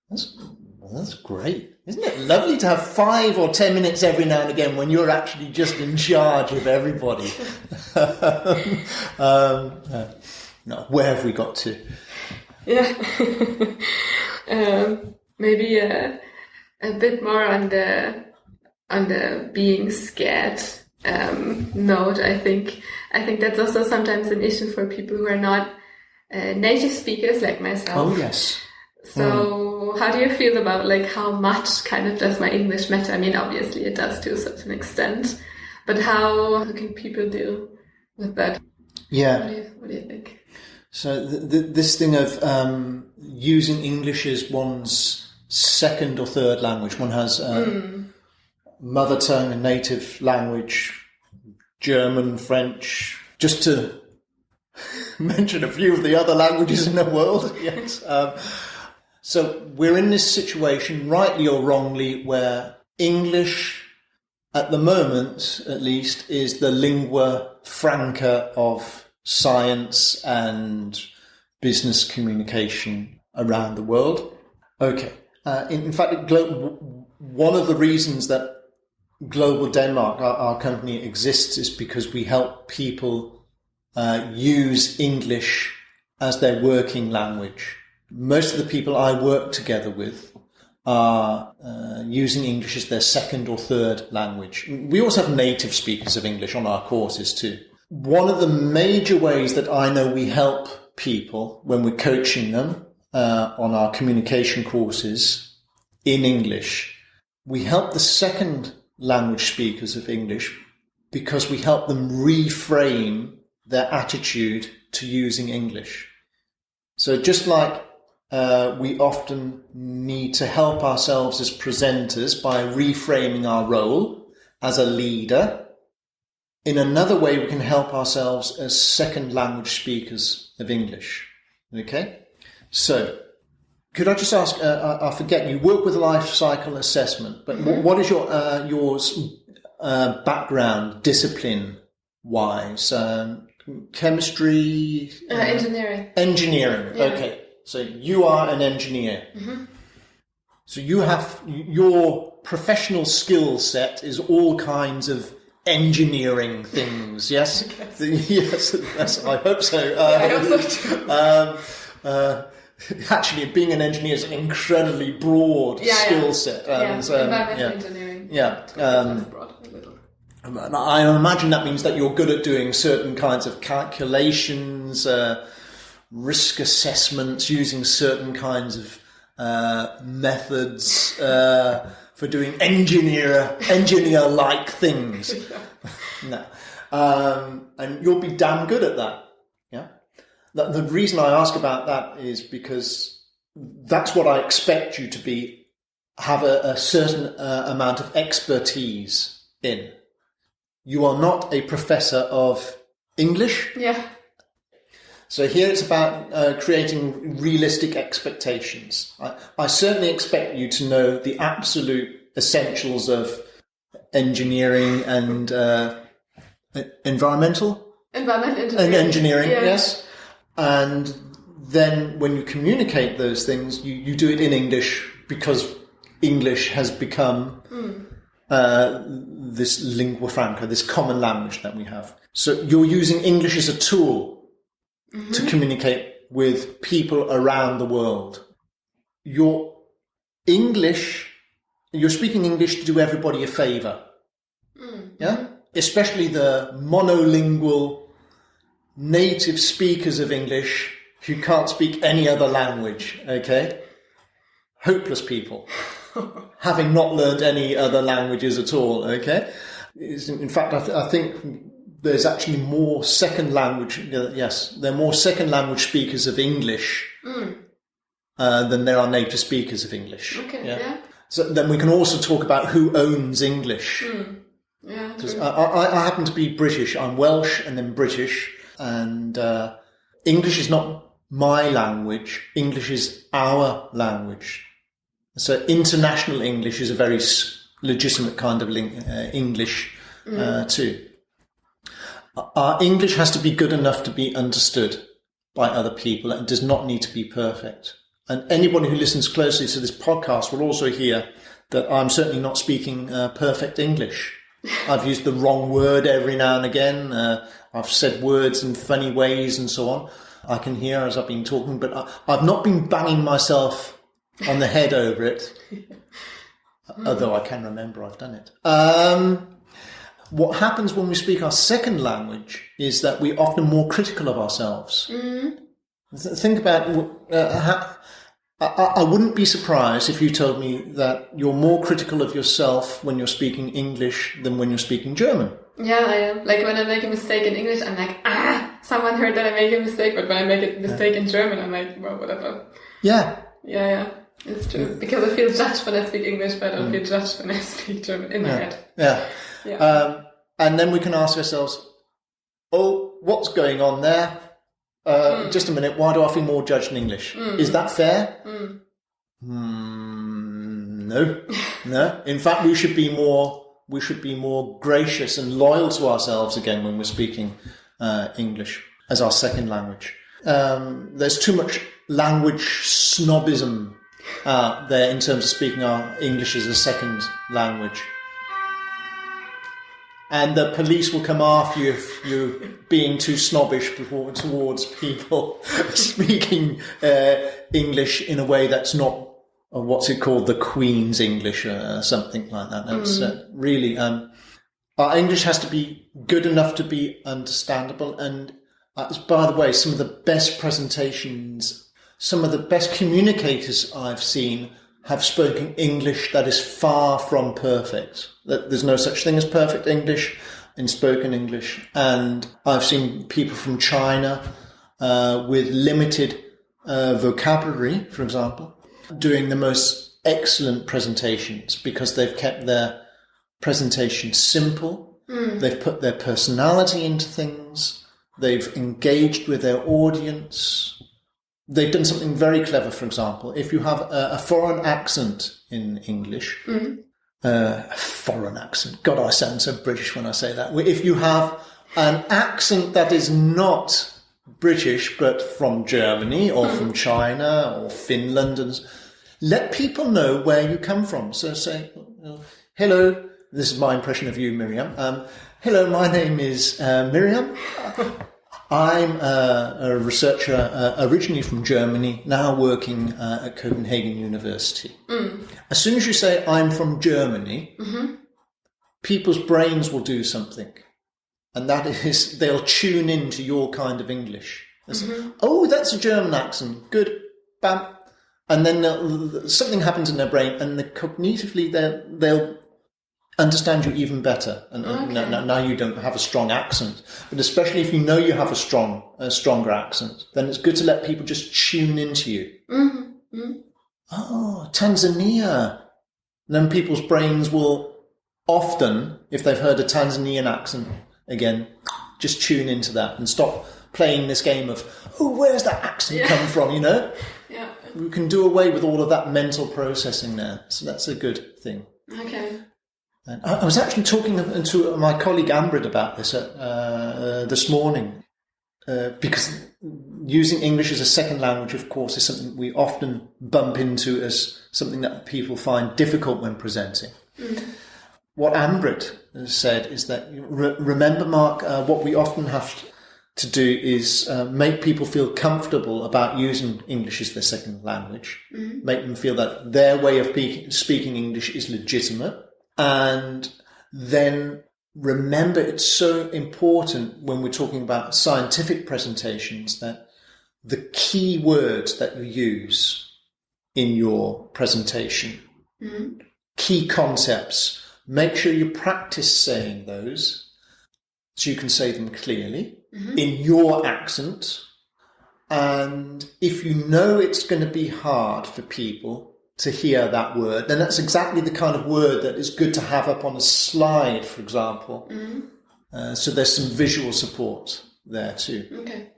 That's great. Isn't it lovely to have 5 or 10 minutes every now and again when you're actually just in charge of everybody? No, where have we got to? Maybe a bit more on the being scared note. I think that's also sometimes an issue for people who are not native speakers like myself. Oh yes. So how do you feel about like how much kind of does my English matter? I mean, obviously it does to a certain extent, but how can people deal with that? Yeah. What do you think? So this thing of using English as one's second or third language. One has mother tongue and native language, German, French, just to mention a few of the other languages in the world. Yes. So we're in this situation, rightly or wrongly, where English, at the moment at least, is the lingua franca of science and business communication around the world. Okay. In fact, one of the reasons that Global Denmark, our company, exists is because we help people use English as their working language. Most of the people I work together with are using English as their second or third language. We also have native speakers of English on our courses too. One of the major ways that I know we help people when we're coaching them on our communication courses in English, we help the second language speakers of English because we help them reframe their attitude to using English. So just like we often need to help ourselves as presenters by reframing our role as a leader, in another way we can help ourselves as second language speakers of English. Okay? So, could I just ask, I forget, you work with life cycle assessment, but what is your background, discipline-wise? Chemistry? Engineering. Engineering, yeah. Okay. So you are an engineer. Mm-hmm. So you have, your professional skill set is all kinds of engineering things, yes? Yes, I hope so. I hope so too. Actually, being an engineer is an incredibly broad skill set. Environmental engineering. Yeah. Broad a little. I imagine that means that you're good at doing certain kinds of calculations, risk assessments, using certain kinds of methods for doing engineer-like things. No. And you'll be damn good at that. Yeah. The reason I ask about that is because that's what I expect you to have a certain amount of expertise in. You are not a professor of English. Yeah. So here it's about creating realistic expectations. I certainly expect you to know the absolute essentials of engineering and environmental engineering, yes. And then when you communicate those things, you do it in English because English has become this lingua franca, this common language that we have. So you're using English as a tool to communicate with people around the world. You're speaking English to do everybody a favour. Yeah? Especially the monolingual native speakers of English who can't speak any other language, okay? Hopeless people, having not learned any other languages at all, okay? In fact, I think there's actually more second language, there are more second language speakers of English than there are native speakers of English. Okay, yeah. So then we can also talk about who owns English. Yeah, because I happen to be British. I'm Welsh and then British. And English is not my language. English is our language. So international English is a very legitimate kind of English too. Our English has to be good enough to be understood by other people and does not need to be perfect. And anybody who listens closely to this podcast will also hear that I'm certainly not speaking perfect English. I've used the wrong word every now and again. I've said words in funny ways and so on. I can hear as I've been talking, but I've not been banging myself on the head over it. Although I can remember I've done it. What happens when we speak our second language is that we're often more critical of ourselves. Think about, I wouldn't be surprised if you told me that you're more critical of yourself when you're speaking English than when you're speaking German. Yeah, I am. Like when I make a mistake in English, I'm like, someone heard that I make a mistake. But when I make a mistake in German, I'm like, well, whatever. Yeah. Yeah. It's true. Because I feel judged when I speak English, but I don't feel judged when I speak German in my head. Yeah. And then we can ask ourselves, what's going on there? Just a minute. Why do I feel more judged in English? Is that fair? No, no. In fact, we should be more gracious and loyal to ourselves again when we're speaking English as our second language. There's too much language snobism there in terms of speaking our English as a second language. And the police will come after you if you're being too snobbish towards people speaking English in a way that's not, what's it called, the Queen's English or something like that. That's really, our English has to be good enough to be understandable. And by the way, some of the best presentations, some of the best communicators I've seen have spoken English that is far from perfect. That there's no such thing as perfect English in spoken English. And I've seen people from China with limited vocabulary, for example, doing the most excellent presentations because they've kept their presentation simple. They've put their personality into things. They've engaged with their audience. They've done something very clever, for example. If you have a foreign accent in English, a foreign accent, God, I sound so British when I say that. If you have an accent that is not British, but from Germany or from China or Finland, and let people know where you come from. So say, hello, this is my impression of you, Miriam. Hello, my name is Miriam. I'm a researcher originally from Germany, now working at Copenhagen University. As soon as you say, I'm from Germany, people's brains will do something. And that is, they'll tune into your kind of English. Oh, that's a German accent. Good. Bam. And then something happens in their brain, and cognitively they'll understand you even better. And now you don't have a strong accent, but especially if you know you have a stronger accent, then it's good to let people just tune into you. Oh, Tanzania. And then people's brains will often, if they've heard a Tanzanian accent again, just tune into that and stop playing this game of, oh, where's that accent come from, you know? Yeah. We can do away with all of that mental processing there. So that's a good thing. Okay. And I was actually talking to my colleague Ambrid about this this morning, because using English as a second language, of course, is something we often bump into as something that people find difficult when presenting. What Ambrid said is that, remember, Mark, what we often have to do is make people feel comfortable about using English as their second language, make them feel that their way of speaking English is legitimate. And then remember, it's so important when we're talking about scientific presentations that the key words that you use in your presentation, key concepts, make sure you practice saying those so you can say them clearly in your accent. And if you know it's going to be hard for people to hear that word, then that's exactly the kind of word that is good to have up on a slide, for example. So there's some visual support there too. Okay.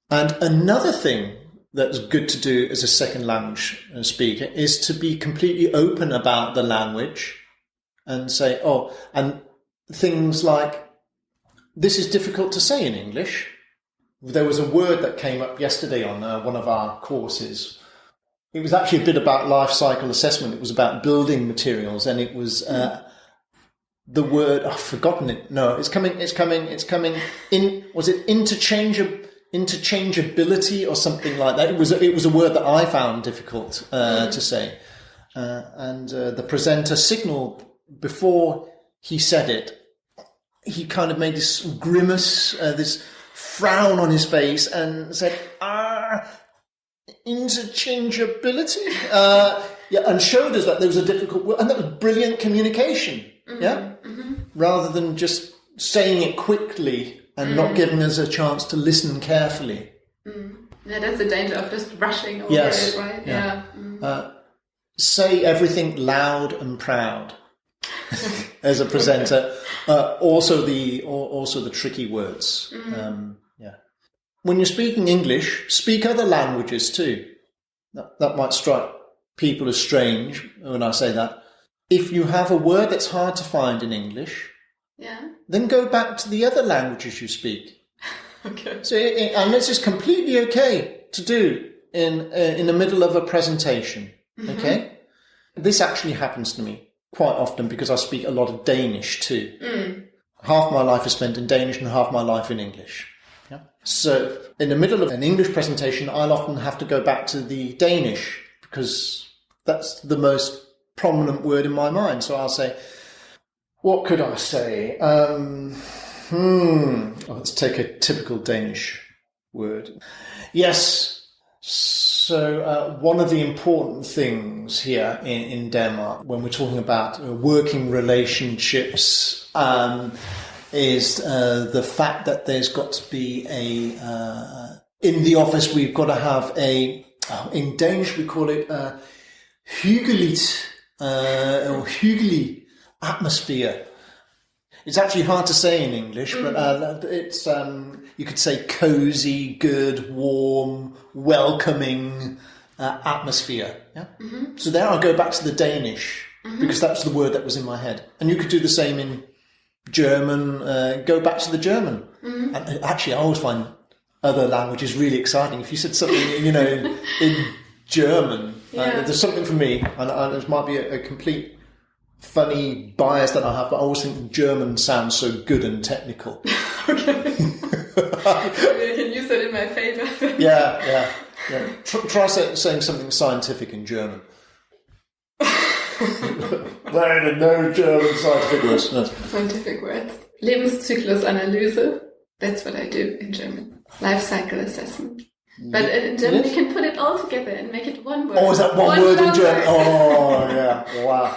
And another thing that's good to do as a second language speaker is to be completely open about the language and say, and things like, this is difficult to say in English. There was a word that came up yesterday on one of our courses. It was actually a bit about life cycle assessment. It was about building materials, and it was the word, I've forgotten it. No, it's coming. Was it interchangeability or something like that? It was a word that I found difficult to say. And the presenter signaled before he said it. He kind of made this grimace, this frown on his face, and said, interchangeability, and showed us that there was a difficult word, and that was brilliant communication, rather than just saying it quickly and not giving us a chance to listen carefully. Yeah, that's the danger of just rushing over it, right? Yeah. Say everything loud and proud as a presenter. Also the tricky words. when you're speaking English, speak other languages too. That might strike people as strange when I say that. If you have a word that's hard to find in English, then go back to the other languages you speak. Okay. So, and this is completely okay to do in the middle of a presentation. Mm-hmm. Okay? This actually happens to me quite often because I speak a lot of Danish too. Mm. Half my life is spent in Danish and half my life in English. Yeah? So in the middle of an English presentation, I'll often have to go back to the Danish because that's the most prominent word in my mind. So I'll say, what could I say? Let's take a typical Danish word. Yes. So one of the important things here in Denmark, when we're talking about working relationships, is the fact that there's got to be in the office we've got to have in Danish we call it hyggeligt, or hyggelig atmosphere. It's actually hard to say in English, but it's you could say cozy, good, warm, welcoming atmosphere. Yeah. Mm-hmm. So there, I'll go back to the Danish because that's the word that was in my head, and you could do the same in German. Go back to the German. Mm-hmm. And actually, I always find other languages really exciting. If you said something, in German, there's something for me, and this might be a complete funny bias that I have, but I always think German sounds so good and technical. Okay. Maybe I can use that in my favor. Yeah. Try saying something scientific in German. There are no German scientific words. No. Scientific words. Lebenszyklusanalyse. That's what I do in German. Life cycle assessment. But in German, you can put it all together and make it one word. Oh, is that one word in German? Oh, yeah. Wow.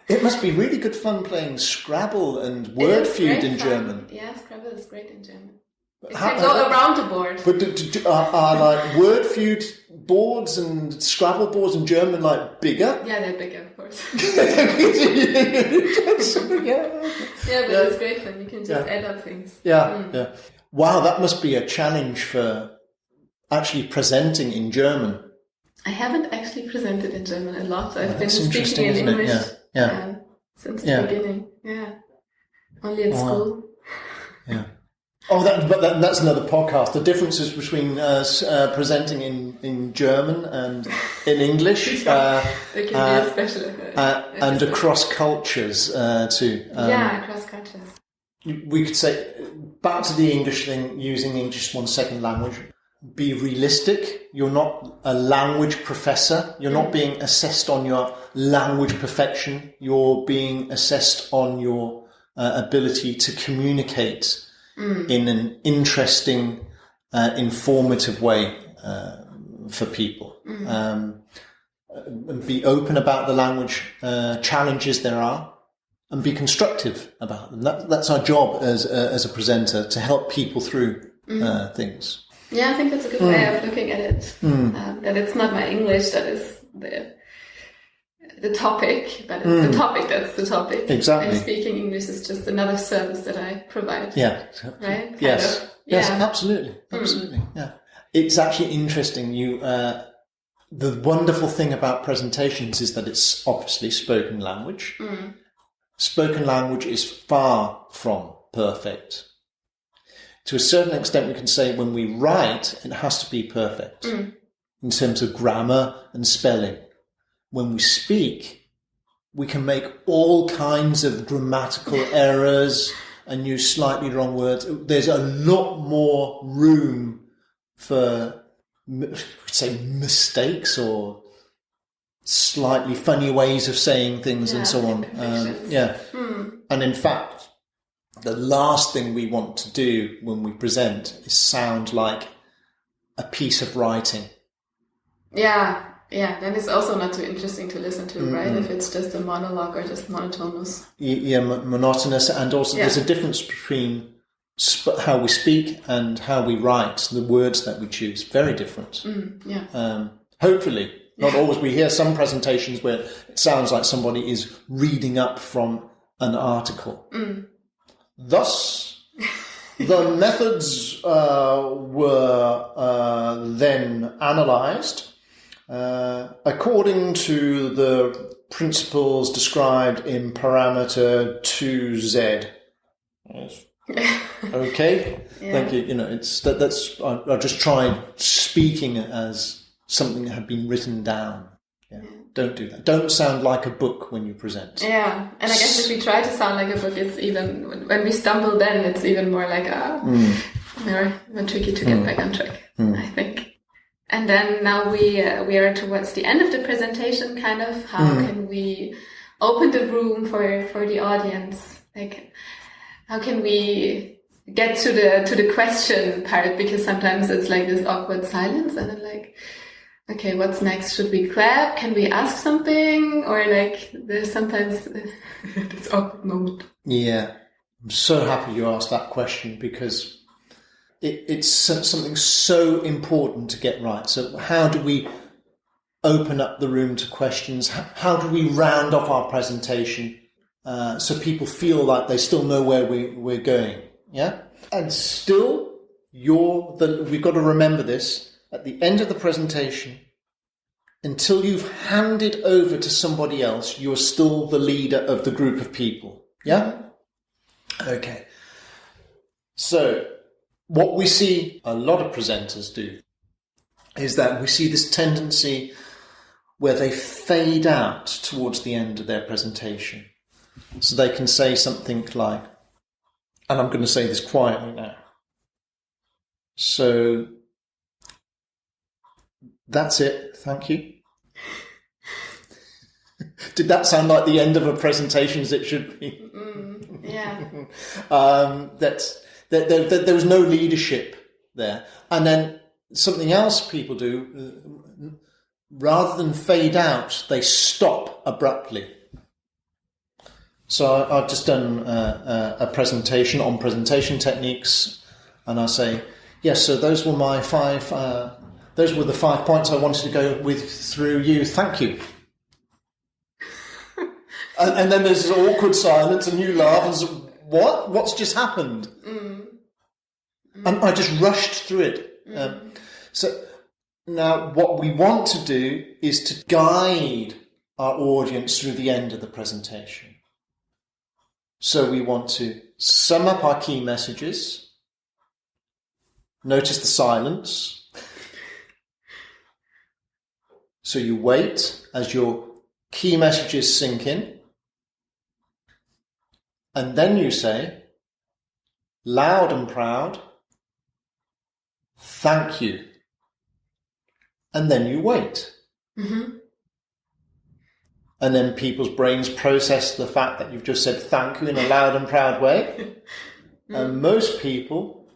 It must be really good fun playing Scrabble and Word Feud in German. Yeah, Scrabble is great in German. It can go around the board. But are like Word Feud boards and Scrabble boards in German like bigger? Yeah, they're bigger, of course. Yeah, but it's great fun. You can just add up things. Yeah. Wow, that must be a challenge for actually presenting in German. I haven't actually presented in German a lot. I've been speaking in English since the beginning. Yeah, only at school. Yeah. Oh, that's another podcast. The differences between presenting in German and in English. There can be a special and across cultures too. Across cultures. We could say, back to the English thing, using English as one's second language. Be realistic. You're not a language professor. You're not being assessed on your language perfection. You're being assessed on your ability to communicate in an interesting, informative way for people. And be open about the language challenges there are, and be constructive about them. That's our job as a presenter, to help people through things. Yeah, I think that's a good way of looking at it. That it's not my English that is the topic, but it's the topic that's the topic. Exactly. And speaking English is just another service that I provide. Yeah. Right? Yes, absolutely. Yeah. It's actually interesting. The wonderful thing about presentations is that it's obviously spoken language. Spoken language is far from perfect. To a certain extent, we can say when we write, it has to be perfect in terms of grammar and spelling. When we speak, we can make all kinds of grammatical errors and use slightly wrong words. There's a lot more room for, say, mistakes or slightly funny ways of saying things and so on. And in fact, the last thing we want to do when we present is sound like a piece of writing. Yeah, then it's also not too interesting to listen to, right? If it's just a monologue or just monotonous. Monotonous. And also there's a difference between how we speak and how we write, the words that we choose. Very different. Hopefully. Not always. We hear some presentations where it sounds like somebody is reading up from an article. Thus, The methods were then analysed according to the principles described in parameter 2z. Yes. Okay. Yeah. Thank you. I just tried speaking as something that had been written down. Yeah. Don't do that. Don't sound like a book when you present. Yeah, and I guess if we try to sound like a book, it's even, when we stumble then, it's even more like, more tricky to get back on track, I think. And then now we are towards the end of the presentation, kind of. How can we open the room for the audience? Like, how can we get to the question part? Because sometimes it's like this awkward silence, and then like, okay, what's next? Should we clap? Can we ask something? Or like, there's sometimes this awkward moment. Yeah, I'm so happy you asked that question, because it's something so important to get right. So how do we open up the room to questions? How do we round off our presentation so people feel like they still know where we're going? Yeah, and still, we've got to remember this. At the end of the presentation, until you've handed over to somebody else, you're still the leader of the group of people. Yeah? Okay. So, what we see a lot of presenters do is that we see this tendency where they fade out towards the end of their presentation. So they can say something like, and I'm going to say this quietly now. So, that's it. Thank you. Did that sound like the end of a presentation as it should be? Yeah. There was no leadership there. And then something else people do, rather than fade out, they stop abruptly. So I've just done a presentation on presentation techniques, and I say, yes, so those were my those were the 5 points I wanted to go with through you. Thank you. and then there's this awkward silence, and you laugh and say, what? What's just happened? And I just rushed through it. So now what we want to do is to guide our audience through the end of the presentation. So we want to sum up our key messages. Notice the silence. So you wait as your key messages sink in. And then you say, loud and proud, thank you. And then you wait. And then people's brains process the fact that you've just said thank you in a loud and proud way. And most people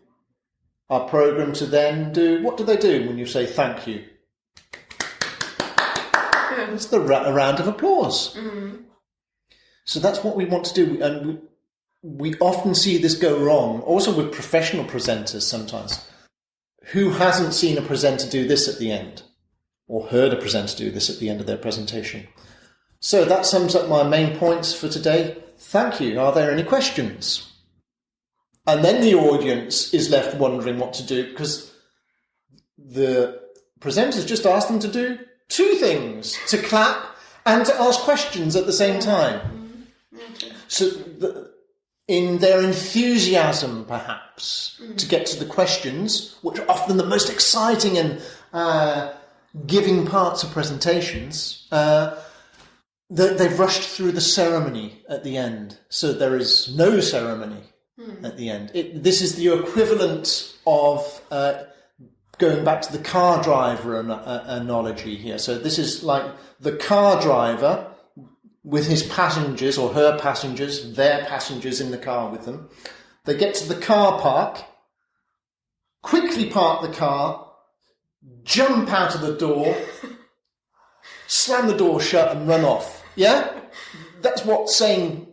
are programmed to then do, what do they do when you say thank you? It's a round of applause. So that's what we want to do. And we often see this go wrong, also with professional presenters sometimes. Who hasn't seen a presenter do this at the end? Or heard a presenter do this at the end of their presentation? So that sums up my main points for today. Thank you. Are there any questions? And then the audience is left wondering what to do, because the presenters just asked them to do two things, to clap and to ask questions at the same time. So in their enthusiasm, perhaps, to get to the questions, which are often the most exciting and giving parts of presentations, they've rushed through the ceremony at the end. So there is no ceremony at the end. This is the equivalent of going back to the car driver analogy here. So this is like the car driver with his passengers or her passengers, their passengers in the car with them. They get to the car park, quickly park the car, jump out of the door, slam the door shut and run off. Yeah? That's what saying,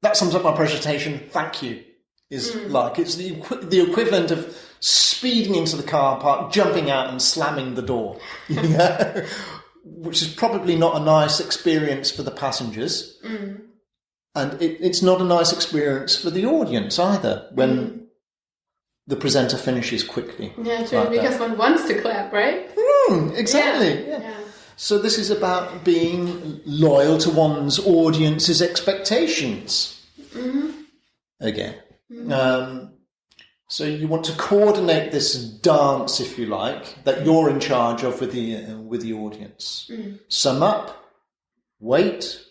that sums up my presentation, thank you, is like. It's the equivalent of speeding into the car park, jumping out and slamming the door. Yeah? Which is probably not a nice experience for the passengers. And it's not a nice experience for the audience either when the presenter finishes quickly. Yeah, true, because one wants to clap, right? Exactly. Yeah. So this is about being loyal to one's audience's expectations. Again. So you want to coordinate this dance, if you like, that you're in charge of with the audience. Sum up, wait,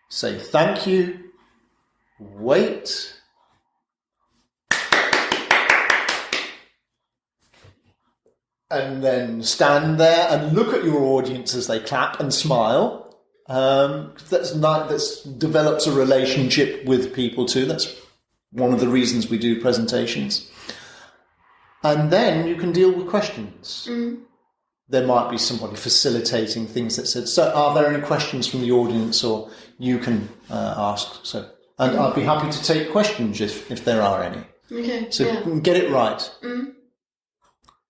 say thank you, wait, and then stand there and look at your audience as they clap and smile. That develops a relationship with people too. That's one of the reasons we do presentations. And then you can deal with questions. There might be somebody facilitating things that said, so are there any questions from the audience, or you can ask. So, and I'd be happy to take questions if there are any. Okay. So get it right.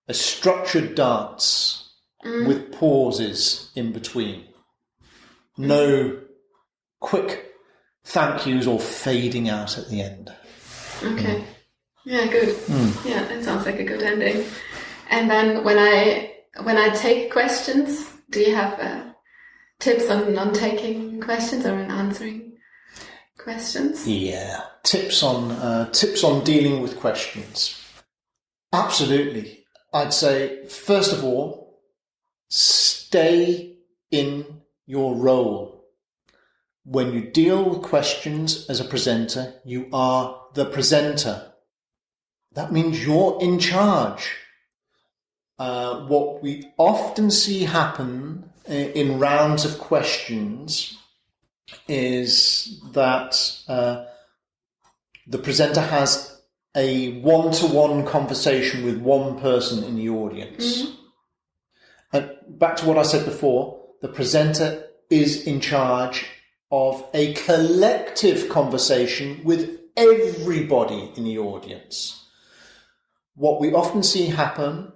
A structured dance with pauses in between. No quick thank yous or fading out at the end. Okay. Yeah, good. Yeah, that sounds like a good ending. And then when I take questions, do you have tips on taking questions or on answering questions? Yeah, tips on dealing with questions. Absolutely. I'd say, first of all, stay in your role. When you deal with questions as a presenter, you are the presenter. That means you're in charge. What we often see happen in rounds of questions is that the presenter has a one-to-one conversation with one person in the audience. And back to what I said before, the presenter is in charge of a collective conversation with everybody in the audience. What we often see happen,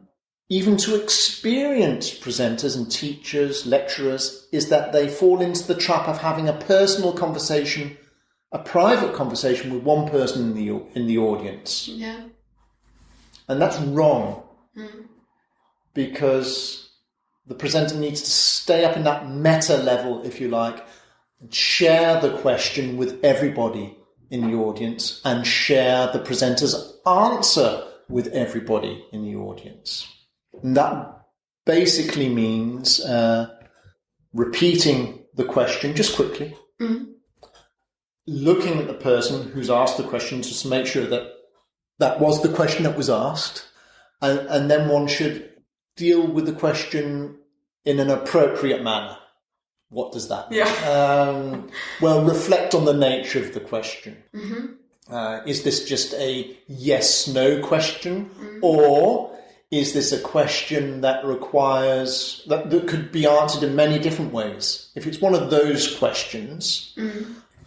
even to experienced presenters and teachers, lecturers, is that they fall into the trap of having a personal conversation, a private conversation with one person in the audience. Yeah. And that's wrong. Because the presenter needs to stay up in that meta level, if you like, and share the question with everybody in the audience and share the presenter's answer with everybody in the audience. And that basically means repeating the question just quickly, looking at the person who's asked the question just to make sure that that was the question that was asked, and then one should deal with the question in an appropriate manner. What does that mean? Yeah. Well, reflect on the nature of the question. Is this just a yes-no question, or is this a question that requires that could be answered in many different ways? If it's one of those questions,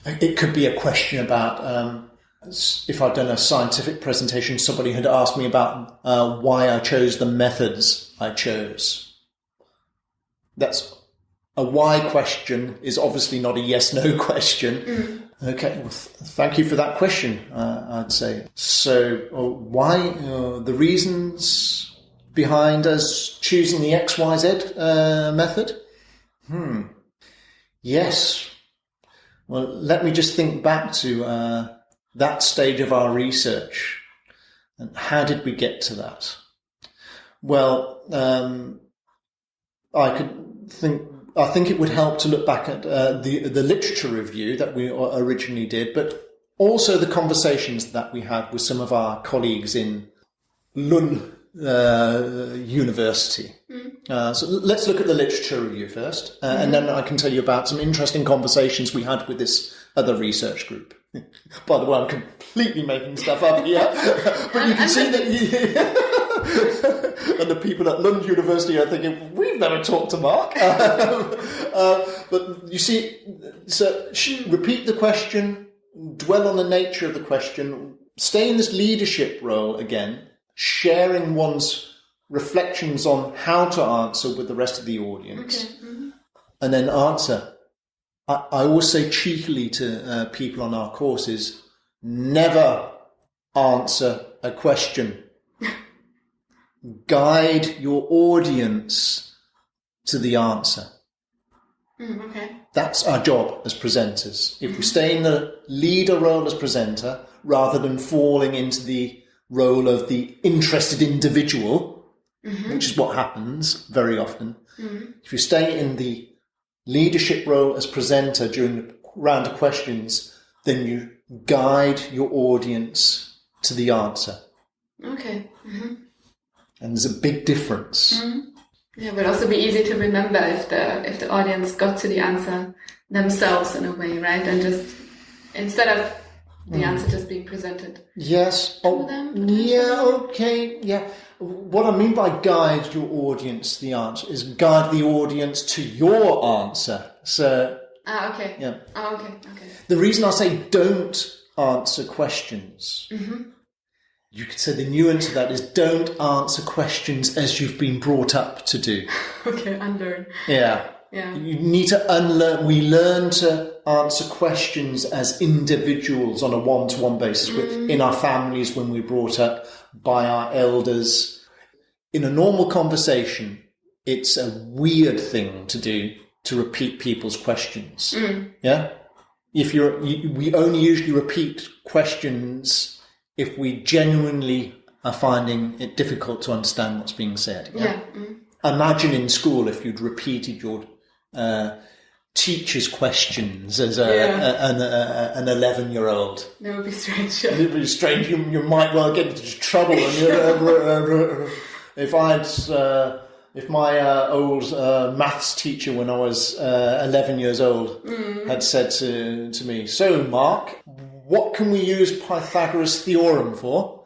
it could be a question about if I'd done a scientific presentation, somebody had asked me about why I chose the methods I chose. That's a why question is obviously not a yes-no question. Okay, well, thank you for that question, I'd say. So why the reasons behind us choosing the XYZ method? Yes. Well, let me just think back to that stage of our research. And how did we get to that? Well, I think it would help to look back at the literature review that we originally did, but also the conversations that we had with some of our colleagues in Lund University. So let's look at the literature review first, and then I can tell you about some interesting conversations we had with this other research group. By the way, I'm completely making stuff up here, but you can see that... And the people at Lund University are thinking, we've never talked to Mark. But you see, so repeat the question, dwell on the nature of the question, stay in this leadership role again, sharing one's reflections on how to answer with the rest of the audience, and then answer. I always say cheekily to people on our courses, never answer a question. Guide your audience to the answer. Okay. That's our job as presenters. If we stay in the leader role as presenter, rather than falling into the role of the interested individual, which is what happens very often, if you stay in the leadership role as presenter during the round of questions, then you guide your audience to the answer. Okay. And there's a big difference. Yeah, it would also be easy to remember if the audience got to the answer themselves in a way, right? And just instead of the answer just being presented. Yes. To them. Yeah. Okay. Yeah. What I mean by guide your audience to the answer is guide the audience to your answer. So. Okay. Yeah. Okay. The reason I say don't answer questions. You could say the nuance of that is don't answer questions as you've been brought up to do. Okay, unlearn. Yeah. You need to unlearn. We learn to answer questions as individuals on a one-to-one basis in our families when we're brought up by our elders. In a normal conversation, it's a weird thing to do to repeat people's questions. Yeah. We only usually repeat questions if we genuinely are finding it difficult to understand what's being said. Yeah. Imagine in school if you'd repeated your teacher's questions as an 11-year-old. That would be strange. It would be strange. You might well get into trouble. If my old maths teacher when I was 11 years old had said to me, "So, Mark, what can we use Pythagoras' theorem for?"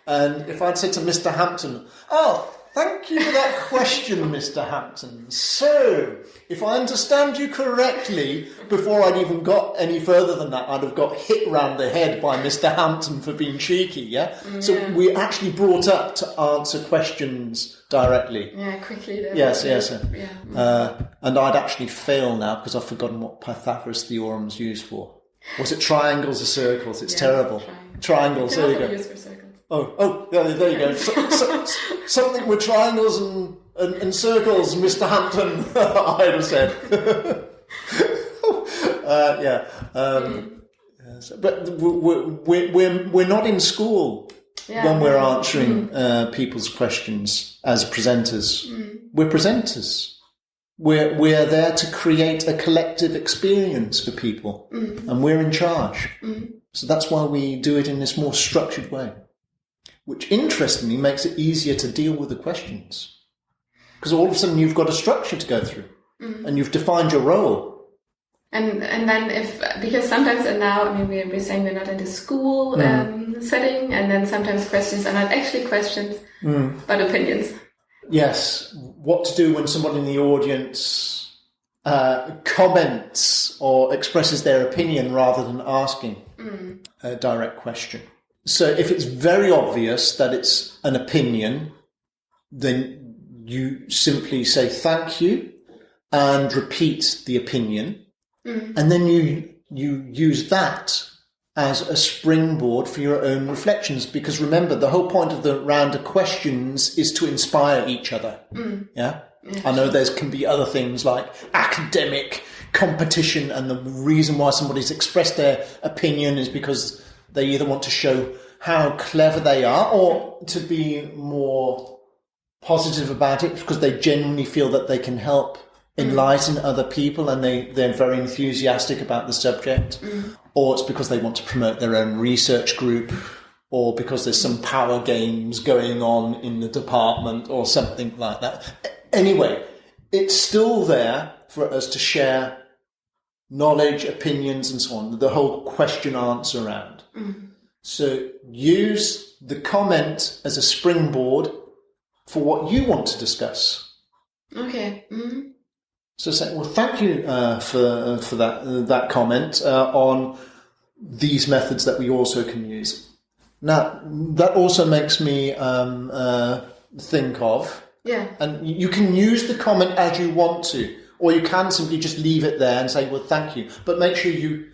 And if I'd said to Mr. Hampton, "Oh, thank you for that question, Mr. Hampton. So, if I understand you correctly, before I'd even got any further than that, I'd have got hit round the head by Mr. Hampton for being cheeky, yeah? So we're actually brought up to answer questions directly. Yeah, quickly. Then. Yes. And I'd actually fail now because I've forgotten what Pythagoras' theorem's used for. Was it triangles or circles? It's terrible. Triangles, there you go. Used for circles. Oh, there you go. Something with triangles and circles, Mr. Hampton, I'd have said. But we're not in school when we're answering people's questions as presenters. We're presenters. We're there to create a collective experience for people, and we're in charge. So that's why we do it in this more structured way, which interestingly makes it easier to deal with the questions. Because all of a sudden you've got a structure to go through, and you've defined your role. And then because sometimes, and now, I mean, we're saying we're not in the school setting, and then sometimes questions are not actually questions, but opinions. Yes, what to do when somebody in the audience comments or expresses their opinion rather than asking a direct question. So if it's very obvious that it's an opinion, then you simply say thank you and repeat the opinion. And then you use that as a springboard for your own reflections. Because remember, the whole point of the round of questions is to inspire each other. Yeah? I know there can be other things like academic competition, and the reason why somebody's expressed their opinion is because they either want to show how clever they are or to be more positive about it because they genuinely feel that they can help enlighten other people and they're very enthusiastic about the subject, or it's because they want to promote their own research group, or because there's some power games going on in the department or something like that. Anyway, it's still there for us to share knowledge, opinions and so on, the whole question answer round. So use the comment as a springboard for what you want to discuss. Okay. So say, well, thank you for that comment on these methods that we also can use. Now, that also makes me think of, and you can use the comment as you want to. Or you can simply just leave it there and say, well, thank you. But make sure you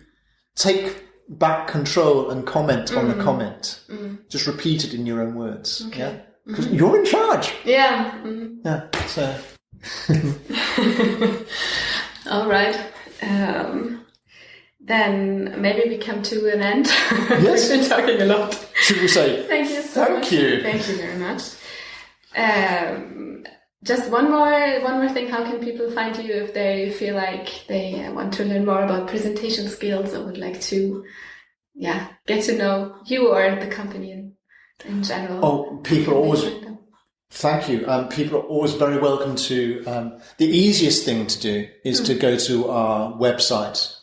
take back control and comment on the comment. Just repeat it in your own words. Okay. Yeah, because you're in charge. Yeah. Yeah. So. All right. Then maybe we come to an end. Yes. We've been talking a lot. Should we say thank you so much. Thank you very much. Just one more thing. How can people find you if they feel like they want to learn more about presentation skills or would like to, get to know you or the company in general? Oh, people always. Thank you. People are always very welcome to. The easiest thing to do is to go to our website,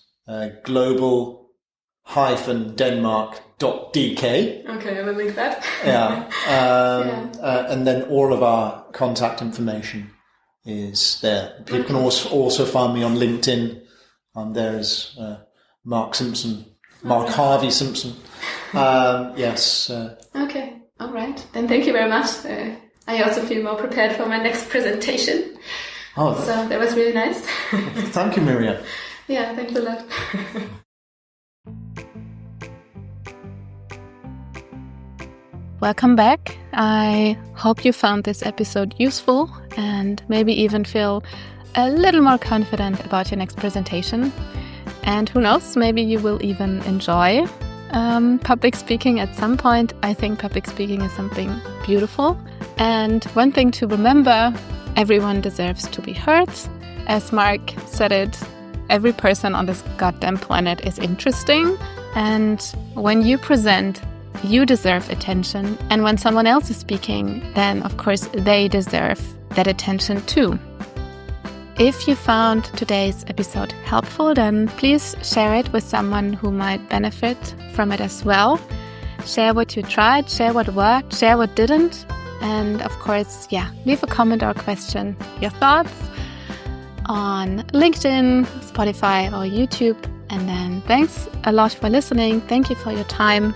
global-denmark.dk. Okay, I will link that. And then all of our contact information is there. People can also find me on LinkedIn. I'm there as Mark Simpson, Mark Harvey Simpson. Yes. Okay, all right. Then thank you very much. I also feel more prepared for my next presentation. So that was really nice. Thank you, Miriam. Yeah, thanks a lot. Welcome back. I hope you found this episode useful and maybe even feel a little more confident about your next presentation. And who knows, maybe you will even enjoy public speaking at some point. I think public speaking is something beautiful. And one thing to remember, everyone deserves to be heard. As Mark said it, every person on this goddamn planet is interesting. And when you present, you deserve attention. And when someone else is speaking, then of course they deserve that attention too. If you found today's episode helpful, then please share it with someone who might benefit from it as well. Share what you tried, share what worked, share what didn't. And of course, leave a comment or a question, your thoughts on LinkedIn, Spotify or YouTube. And then thanks a lot for listening. Thank you for your time.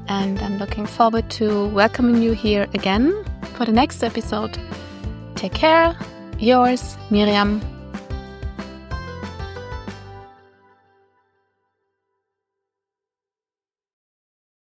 And I'm looking forward to welcoming you here again for the next episode. Take care. Yours, Miriam.